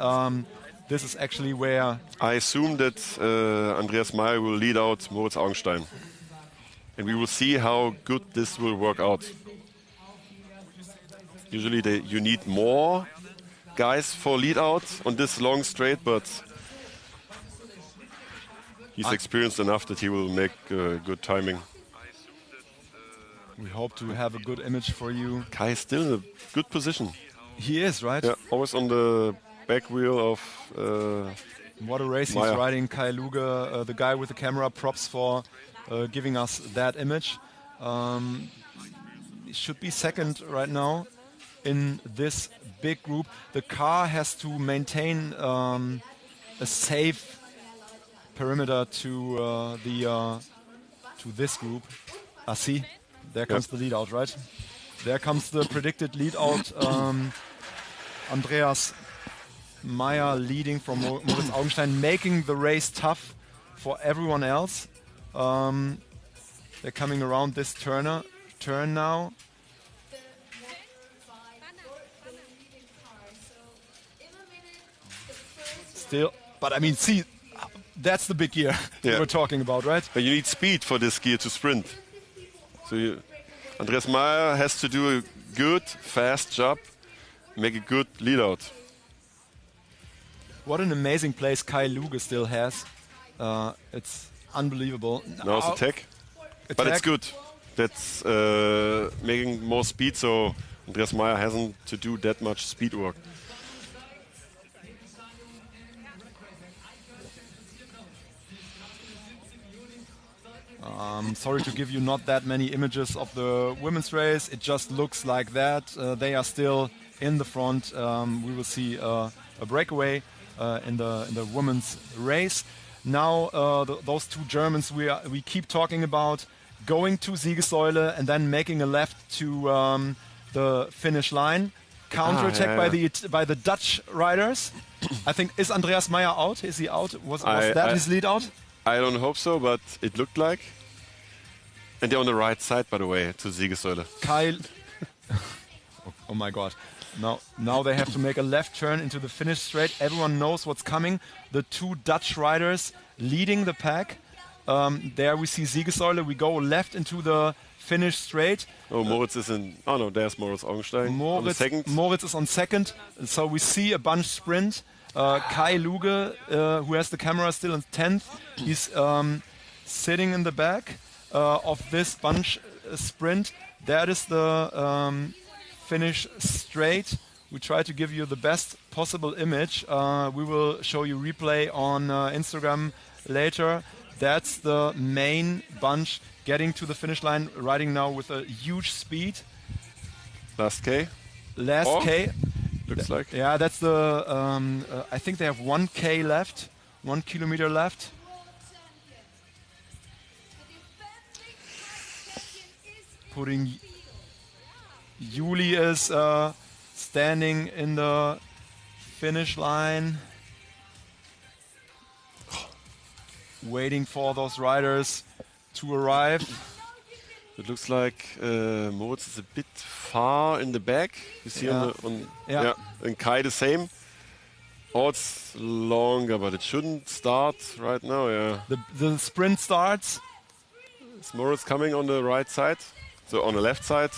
Speaker 1: this is actually where
Speaker 2: I assume that Andreas Meyer will lead out Moritz Augenstein, and we will see how good this will work out. Usually you need more guys for lead out on this long straight, but he's experienced enough that he will make good timing.
Speaker 1: We hope to have a good image for you.
Speaker 2: Kai is still in a good position.
Speaker 1: He is, right?
Speaker 2: Yeah, always on the back wheel of
Speaker 1: what a race
Speaker 2: Meyer.
Speaker 1: He's riding, Kai Luge, the guy with the camera. Props for giving us that image. He should be second right now in this big group. The car has to maintain a safe perimeter to this group. See, there comes the lead out, right? There comes the predicted lead out. Andreas Meyer leading from Moritz Augenstein, making the race tough for everyone else. They're coming around this turn now. Still, but I mean, see, that's the big gear we're talking about, right?
Speaker 2: But you need speed for this gear to sprint. So Andreas Meyer has to do a good, fast job, make a good lead out.
Speaker 1: What an amazing place Kai Luge still has. It's unbelievable.
Speaker 2: Now it's attack. But it's good. That's making more speed, so Andreas Meyer hasn't to do that much speed work.
Speaker 1: Sorry to give you not that many images of the women's race. It just looks like that. They are still in the front. We will see a breakaway in the women's race. Now those two Germans we keep talking about going to Siegessäule and then making a left to the finish line. Counter-attack by the Dutch riders. I think, is Andreas Meyer out? Is he out? Was that his lead out?
Speaker 2: I don't hope so, but it looked like. And they're on the right side, by the way, to Siegessäule.
Speaker 1: Kyle. Oh my God. Now they have to make a left turn into the finish straight. Everyone knows what's coming. The two Dutch riders leading the pack. There we see Siegessäule. We go left into the finish straight.
Speaker 2: Oh, Moritz is in. Oh no, there's Moritz Augenstein. On the second.
Speaker 1: Moritz is on second. So we see a bunch sprint. Kai Luge, who has the camera still in 10th. He's sitting in the back of this bunch sprint. That is the finish straight. We try to give you the best possible image. We will show you replay on Instagram later. That's the main bunch getting to the finish line, riding now with a huge speed.
Speaker 2: Last K.
Speaker 1: K.
Speaker 2: Looks like.
Speaker 1: Yeah, that's the. I think they have 1K left, 1 kilometer left. Juli is standing in the finish line, waiting for those riders to arrive.
Speaker 2: It looks like Moritz is a bit far in the back. You see and Kai the same. Oh, it's longer, but it shouldn't start right now. Yeah.
Speaker 1: The sprint starts.
Speaker 2: Is Moritz coming on the right side? So on the left side.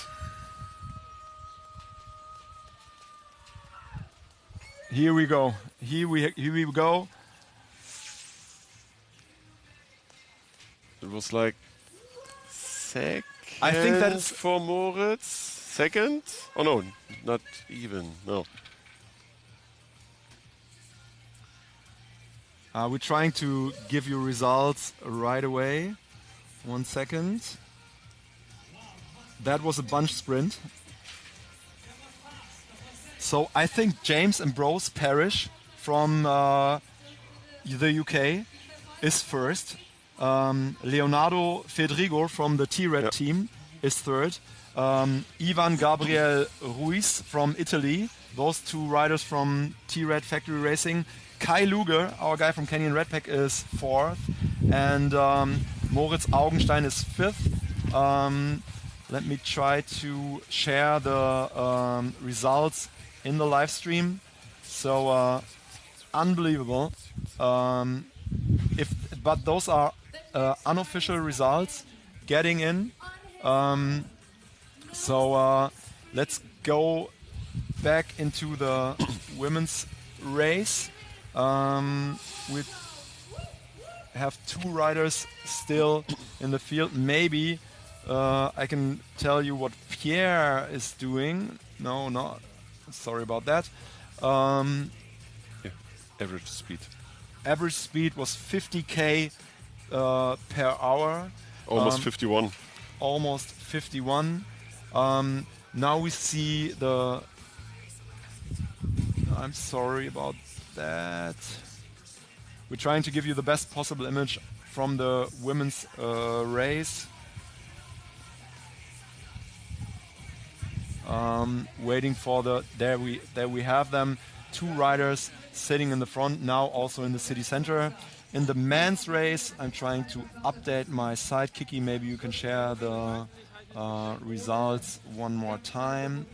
Speaker 1: Here we go. Here we go.
Speaker 2: It was like second.
Speaker 1: I think that is
Speaker 2: for Moritz. Second? Oh no, not even. No.
Speaker 1: We're trying to give you results right away. 1 second. That was a bunch sprint. So I think James Ambrose Parrish from the UK is first. Leonardo Fedrigo from the T-Red team is third. Ivan Gabriel Ruiz from Italy. Those two riders from T-Red Factory Racing. Kai Luge, our guy from Canyon Redpack, is fourth. And Moritz Augenstein is fifth. Let me try to share the results in the live stream. So unbelievable. But those are unofficial results getting in. So let's go back into the women's race. We have two riders still in the field. Maybe I can tell you what Pierre is doing. No, not. Sorry about that.
Speaker 2: Average speed.
Speaker 1: Average speed was 50k per hour.
Speaker 2: Almost 51.
Speaker 1: Almost 51. Now we see the. I'm sorry about that. We're trying to give you the best possible image from the women's race. Waiting for the. There we have them. Two riders sitting in the front, now also in the city center. In the men's race, I'm trying to update my site. Kiki, maybe you can share the results one more time.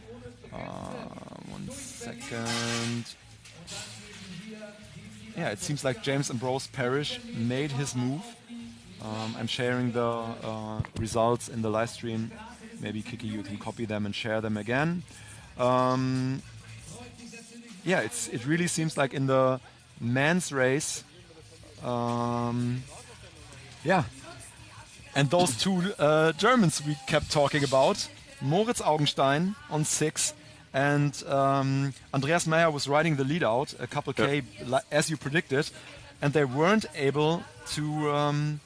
Speaker 1: 1 second. Yeah, it seems like James Ambrose Parrish made his move. I'm sharing the results in the live stream. Maybe Kiki, you can copy them and share them again. Yeah, it really seems like in the men's race. Yeah. And those two Germans we kept talking about, Moritz Augenstein on 6, and Andreas Meyer was riding the lead out, a couple K, as you predicted, and they weren't able to.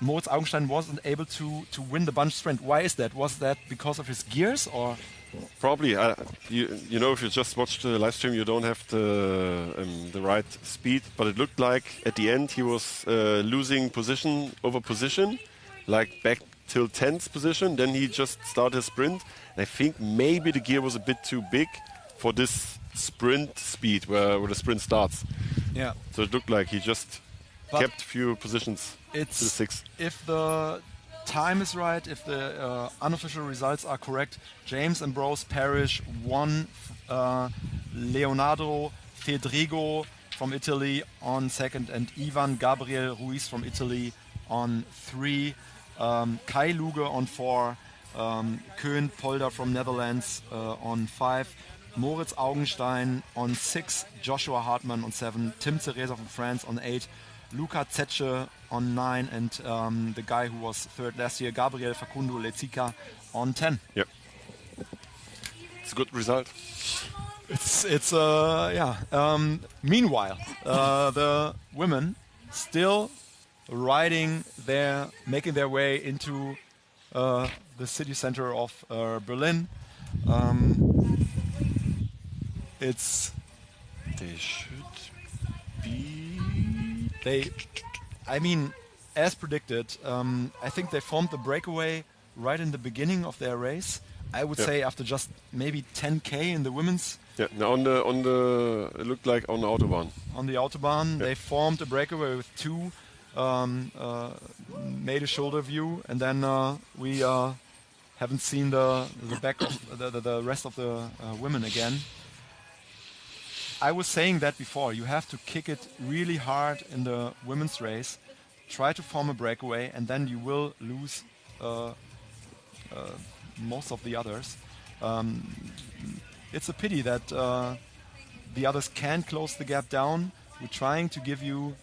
Speaker 1: Moritz Augenstein wasn't able to win the bunch sprint. Why is that? Was that because of his gears, or?
Speaker 2: Probably. You know, if you just watch the live stream, you don't have the right speed. But it looked like at the end he was losing position over position, like back till 10th position. Then he just started a sprint. And I think maybe the gear was a bit too big for this sprint speed where the sprint starts.
Speaker 1: Yeah.
Speaker 2: So it looked like he just kept few positions to the 6th.
Speaker 1: If the time is right, if the unofficial results are correct, James Ambrose Parrish won, Leonardo Fedrigo from Italy on 2nd, and Ivan Gabriel Ruiz from Italy on 3, Kai Luge on 4, Koen Polder from Netherlands on 5, Moritz Augenstein on 6, Joshua Hartmann on 7, Tim Ceresa from France on 8, Luca Zetsche on 9, and the guy who was 3rd last year, Gabriel Facundo Lezica, on 10.
Speaker 2: Yep. It's a good result.
Speaker 1: Meanwhile, the women still making their way into the city center of Berlin.
Speaker 2: They should be.
Speaker 1: As predicted, I think they formed the breakaway right in the beginning of their race. I would say after just maybe 10K in the women's.
Speaker 2: Yeah, now it looked like on the Autobahn.
Speaker 1: On the Autobahn, they formed a breakaway with 2, made a shoulder view, and then we haven't seen the back of the rest of the women again. I was saying that before. You have to kick it really hard in the women's race, try to form a breakaway, and then you will lose most of the others. It's a pity that the others can't close the gap down. We're trying to give you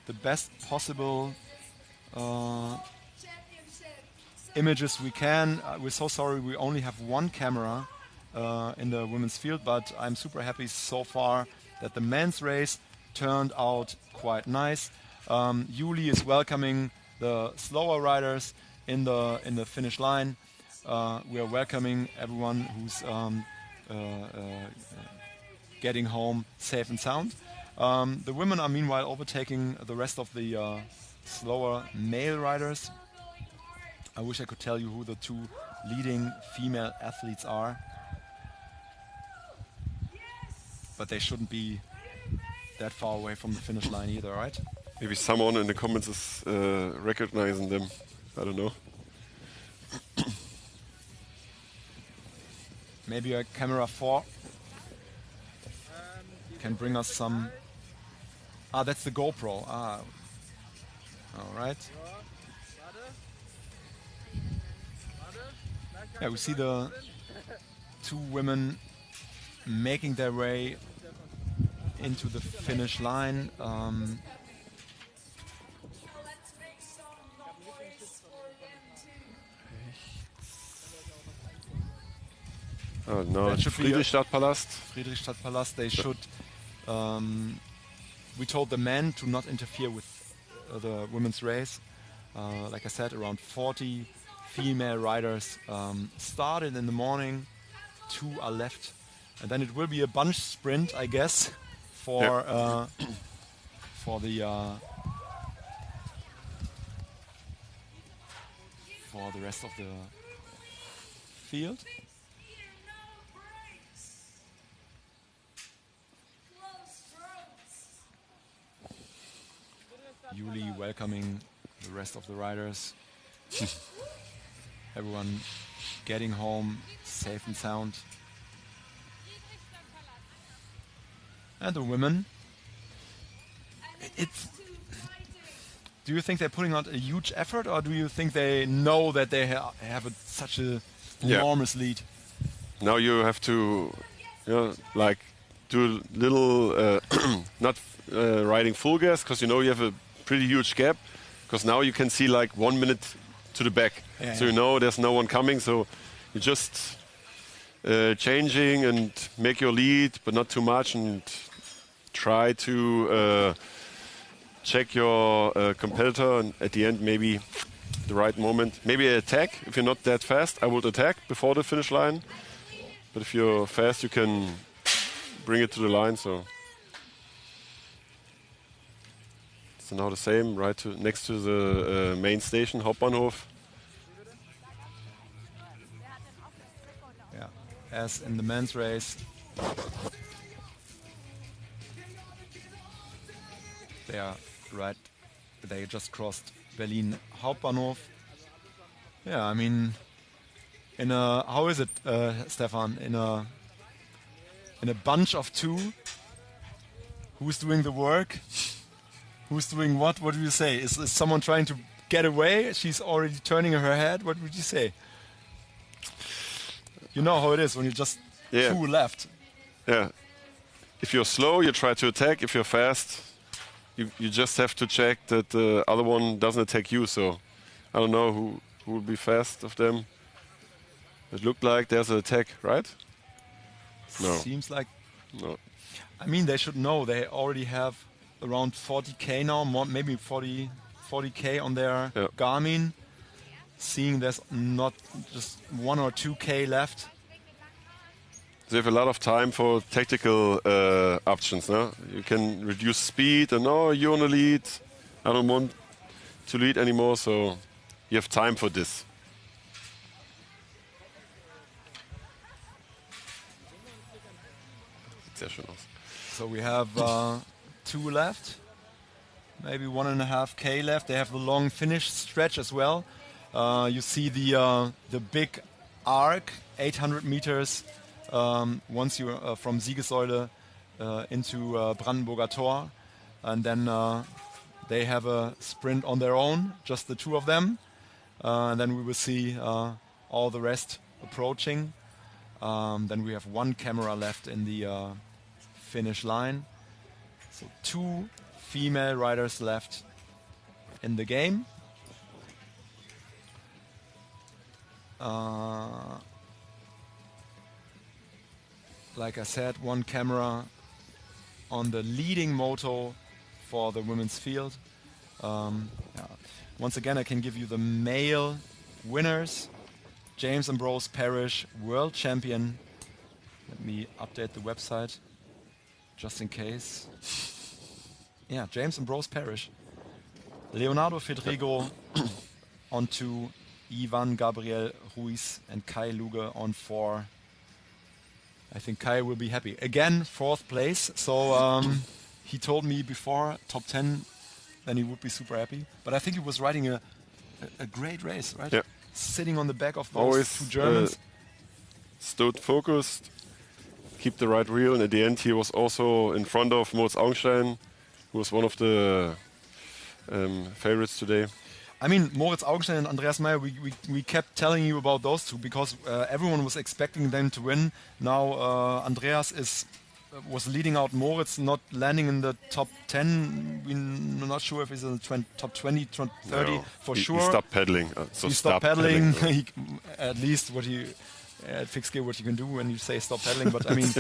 Speaker 1: the best possible images we can. We're so sorry we only have one camera in the women's field, but I'm super happy so far that the men's race turned out quite nice. Yuli is welcoming the slower riders in the finish line. We are welcoming everyone who's getting home safe and sound. The women are meanwhile overtaking the rest of the slower male riders. I wish I could tell you who the 2 leading female athletes are, but they shouldn't be that far away from the finish line either, right?
Speaker 2: Maybe someone in the comments is recognizing them. I don't know.
Speaker 1: Maybe a camera 4 can bring us some. That's the GoPro. All right. Yeah, we see the 2 women making their way into the finish line.
Speaker 2: Oh no, Friedrichstadtpalast.
Speaker 1: Friedrichstadtpalast. They should. We told the men to not interfere with the women's race. Like I said, around 40 female riders started in the morning. 2 are left, and then it will be a bunch sprint, I guess, for the rest of the field. Yuli welcoming the rest of the riders. Everyone getting home safe and sound. And the women. Do you think they're putting out a huge effort, or do you think they know that they have such a enormous lead?
Speaker 2: Now you have to, like do a little, not riding full gas, because you know you have a pretty huge gap, because now you can see like 1 minute to the back. So you know there's no one coming, so you just changing and make your lead, but not too much, and try to check your competitor, and at the end maybe the right moment. Maybe attack. If you're not that fast, I would attack before the finish line. But if you're fast, you can bring it to the line. So now the same, right next to the main station, Hauptbahnhof.
Speaker 1: Yeah, as in the men's race. They are right. They just crossed Berlin Hauptbahnhof. Yeah, I mean, in a, how is it, Stefan? In a bunch of two, who's doing the work? Who's doing what? What do you say? Is someone trying to get away? She's already turning her head. What would you say? You know how it is when you just two left.
Speaker 2: Yeah. If you're slow, you try to attack. If you're fast, you just have to check that the other one doesn't attack you. So I don't know who will be fast of them. It looked like there's an attack, right? No.
Speaker 1: Seems like.
Speaker 2: No.
Speaker 1: I mean, they should know. They already have around 40k now, maybe 40k on their Garmin. Seeing there's not just 1 or 2k left.
Speaker 2: They have a lot of time for tactical options. No? You can reduce speed, and you're on the lead. I don't want to lead anymore, so you have time for this.
Speaker 1: So we have 2 left, maybe 1.5k left. They have the long finish stretch as well. You see the big arc, 800 meters. Once you're from Siegessäule into Brandenburger Tor, and then they have a sprint on their own, just the 2 of them, and then we will see all the rest approaching. Then we have 1 camera left in the finish line, so 2 female riders left in the game. Like I said, 1 camera on the leading moto for the women's field. Once again, I can give you the male winners. James Ambrose Parrish, world champion. Let me update the website just in case. Yeah, James Ambrose Parrish. Leonardo Fedrigo on 2, Ivan Gabriel Ruiz and Kai Luge on 4. I think Kai will be happy. Again, 4th place. So he told me before top 10, then he would be super happy. But I think he was riding a great race, right?
Speaker 2: Yeah.
Speaker 1: Sitting on the back of those
Speaker 2: Always
Speaker 1: 2 Germans.
Speaker 2: Stood focused, keep the right wheel, and at the end he was also in front of Moritz Augenstein, who was one of the favorites today.
Speaker 1: I mean, Moritz Augenstein and Andreas Meyer, we kept telling you about those 2 because everyone was expecting them to win. Now Andreas was leading out Moritz, not landing in the top 10. We're not sure if he's in the top 20, 30 for sure.
Speaker 2: He stopped pedaling.
Speaker 1: He stopped pedaling. At least at Fixed Gear, what you can do when you say stop pedaling. But I mean,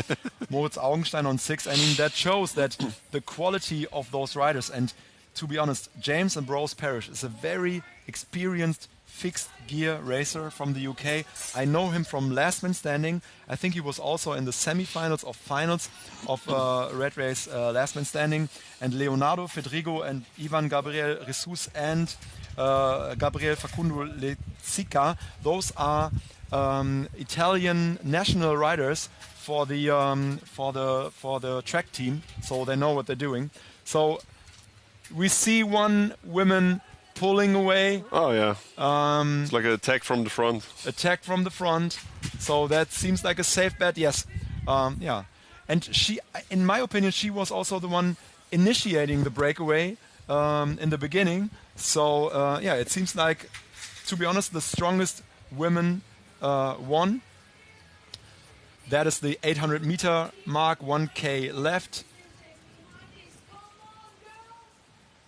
Speaker 1: Moritz Augenstein on 6. I mean, that shows that the quality of those riders. And to be honest, James Ambrose Parrish is a very experienced fixed gear racer from the UK. I know him from Last Man Standing. I think he was also in the semi-finals or finals of Red Race Last Man Standing. And Leonardo Fedrigo and Ivan Gabriel Jesus and Gabriel Facundo Lezica, those are Italian national riders for the track team, so they know what they're doing. So we see 1 woman pulling away.
Speaker 2: Oh yeah. It's like an attack from the front.
Speaker 1: Attack from the front. So that seems like a safe bet. Yes. Yeah. And she, in my opinion, she was also the one initiating the breakaway in the beginning. So yeah, it seems like, to be honest, the strongest women won. That is the 800-meter mark, 1K left.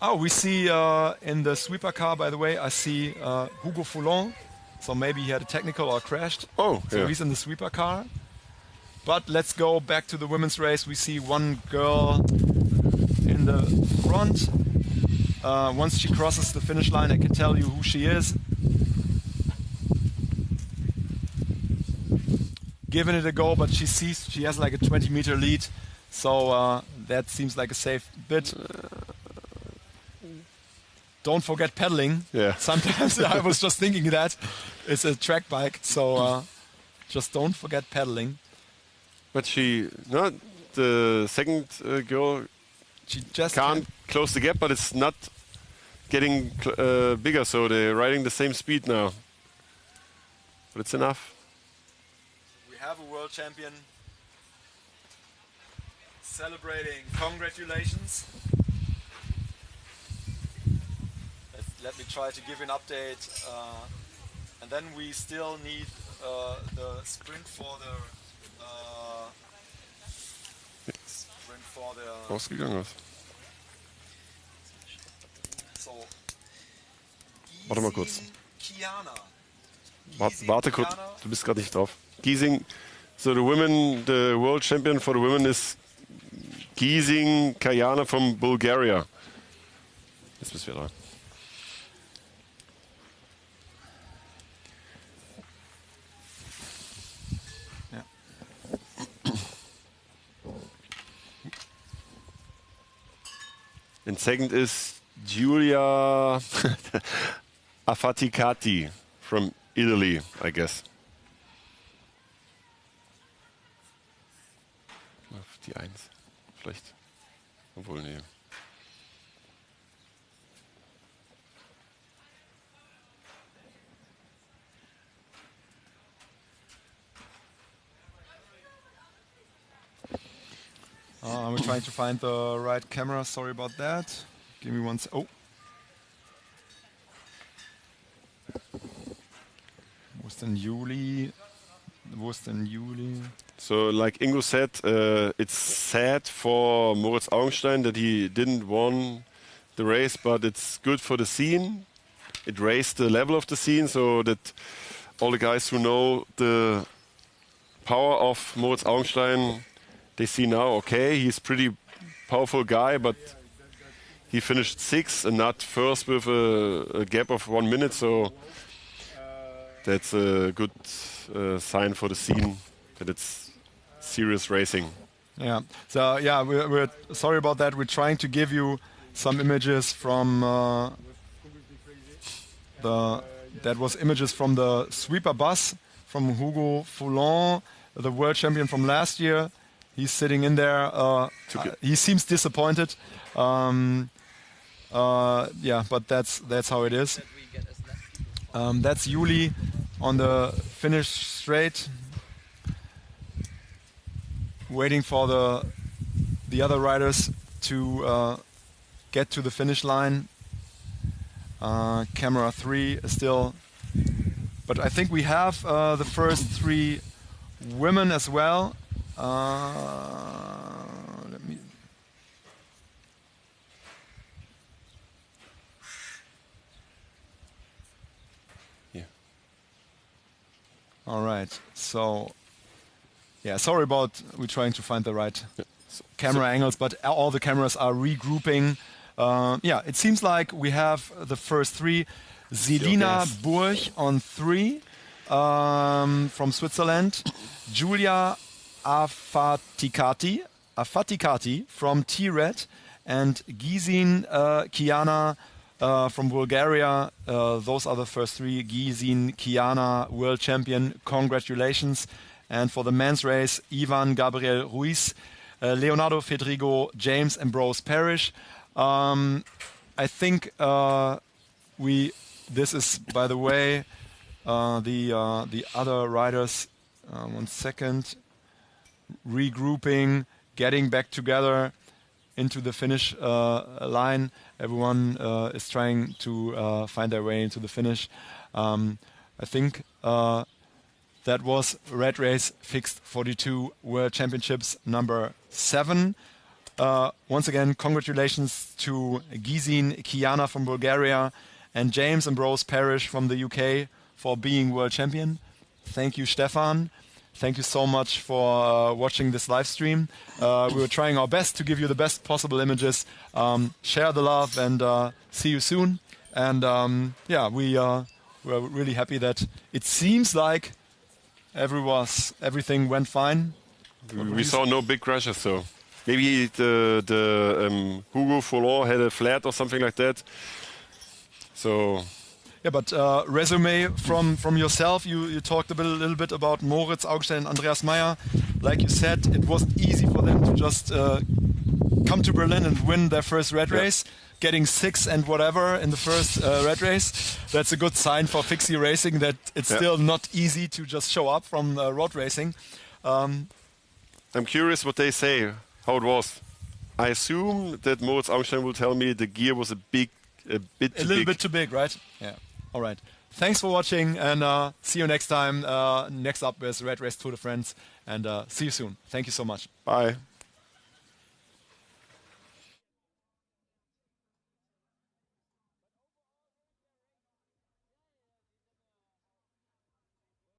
Speaker 1: Oh, we see in the sweeper car, by the way, I see Hugo Foulon. So maybe he had a technical or crashed.
Speaker 2: Oh,
Speaker 1: so
Speaker 2: yeah.
Speaker 1: he's in the sweeper car. But let's go back to the women's race. We see one girl in the front. Once she crosses the finish line, I can tell you who she is. Giving it a go, but she sees she has like a 20-meter lead. So that seems like a safe bit. Don't forget pedaling.
Speaker 2: Yeah.
Speaker 1: Sometimes I was just thinking that it's a track bike, so just don't forget pedaling.
Speaker 2: But the second girl
Speaker 1: She just
Speaker 2: can't close the gap, but it's not getting bigger, so they're riding the same speed now. But it's enough.
Speaker 1: We have a world champion celebrating. Congratulations. Let me try to give you an update. And then we still need the sprint for the
Speaker 2: Ausgegangen was.
Speaker 1: So,
Speaker 2: Warte mal kurz.
Speaker 1: Kiana.
Speaker 2: Warte kurz, du bist gerade nicht drauf. Giesing, so the world champion for the women is Giesing Kayana from Bulgaria. Jetzt bist du wieder dran. And second is Giulia Affaticati from Italy, I guess. Auf die 1, vielleicht. Obwohl, nee.
Speaker 1: I'm trying to find the right camera. Sorry about that. Give me one Oh. Wo ist denn Juli?
Speaker 2: So, like Ingo said, it's sad for Moritz Augenstein that he didn't won the race, but it's good for the scene. It raised the level of the scene so that all the guys who know the power of Moritz Augenstein, they see now, okay, he's a pretty powerful guy, but he finished 6th and not first with a gap of 1 minute, so that's a good sign for the scene that it's serious racing.
Speaker 1: Yeah. So yeah, we're sorry about that. We're trying to give you some images from images from the sweeper bus from Hugo Foulon, the world champion from last year. He's sitting in there. He seems disappointed. Yeah, but that's how it is. That's Juli on the finish straight, waiting for the other riders to get to the finish line. Camera 3 is still, but I think we have the first 3 women as well. Let me.
Speaker 2: Yeah.
Speaker 1: All right. So, yeah. Sorry about. We're trying to find the right camera angles, but all the cameras are regrouping. Yeah. It seems like we have the first 3. Selina Burch on 3 from Switzerland. Giulia Affaticati from T-Red, and Giesing Kiana from Bulgaria. Those are the first 3. Giesing Kiana, world champion. Congratulations. And for the men's race, Ivan Gabriel Ruiz, Leonardo Fedrigo, James Ambrose Parrish. I think this is, by the way, the other riders. 1 second. Regrouping, getting back together into the finish line. Everyone is trying to find their way into the finish. I think that That was Red Race Fixed 42 World Championships number 7. Once again, congratulations to Gizin Kiana from Bulgaria and James Ambrose Parrish from the UK for being world champion. Thank you, Stefan. Thank you so much for watching this live stream. We were trying our best to give you the best possible images. Share the love and see you soon. And we're really happy that it seems like everything went fine.
Speaker 2: We saw no big crashes, so maybe the Hugo Follon had a flat or something like that. So.
Speaker 1: Yeah, but resume from yourself, you talked a little bit about Moritz Augstein and Andreas Meyer. Like you said, it wasn't easy for them to just come to Berlin and win their first red race, getting 6th and whatever in the first red race. That's a good sign for fixie racing that it's still not easy to just show up from road racing.
Speaker 2: I'm curious what they say, how it was. I assume that Moritz Augstein will tell me the gear was a little bit
Speaker 1: too big, right? Yeah. All right. Thanks for watching and see you next time. Next up is Red Race Tour de France and see you soon. Thank you so much.
Speaker 2: Bye.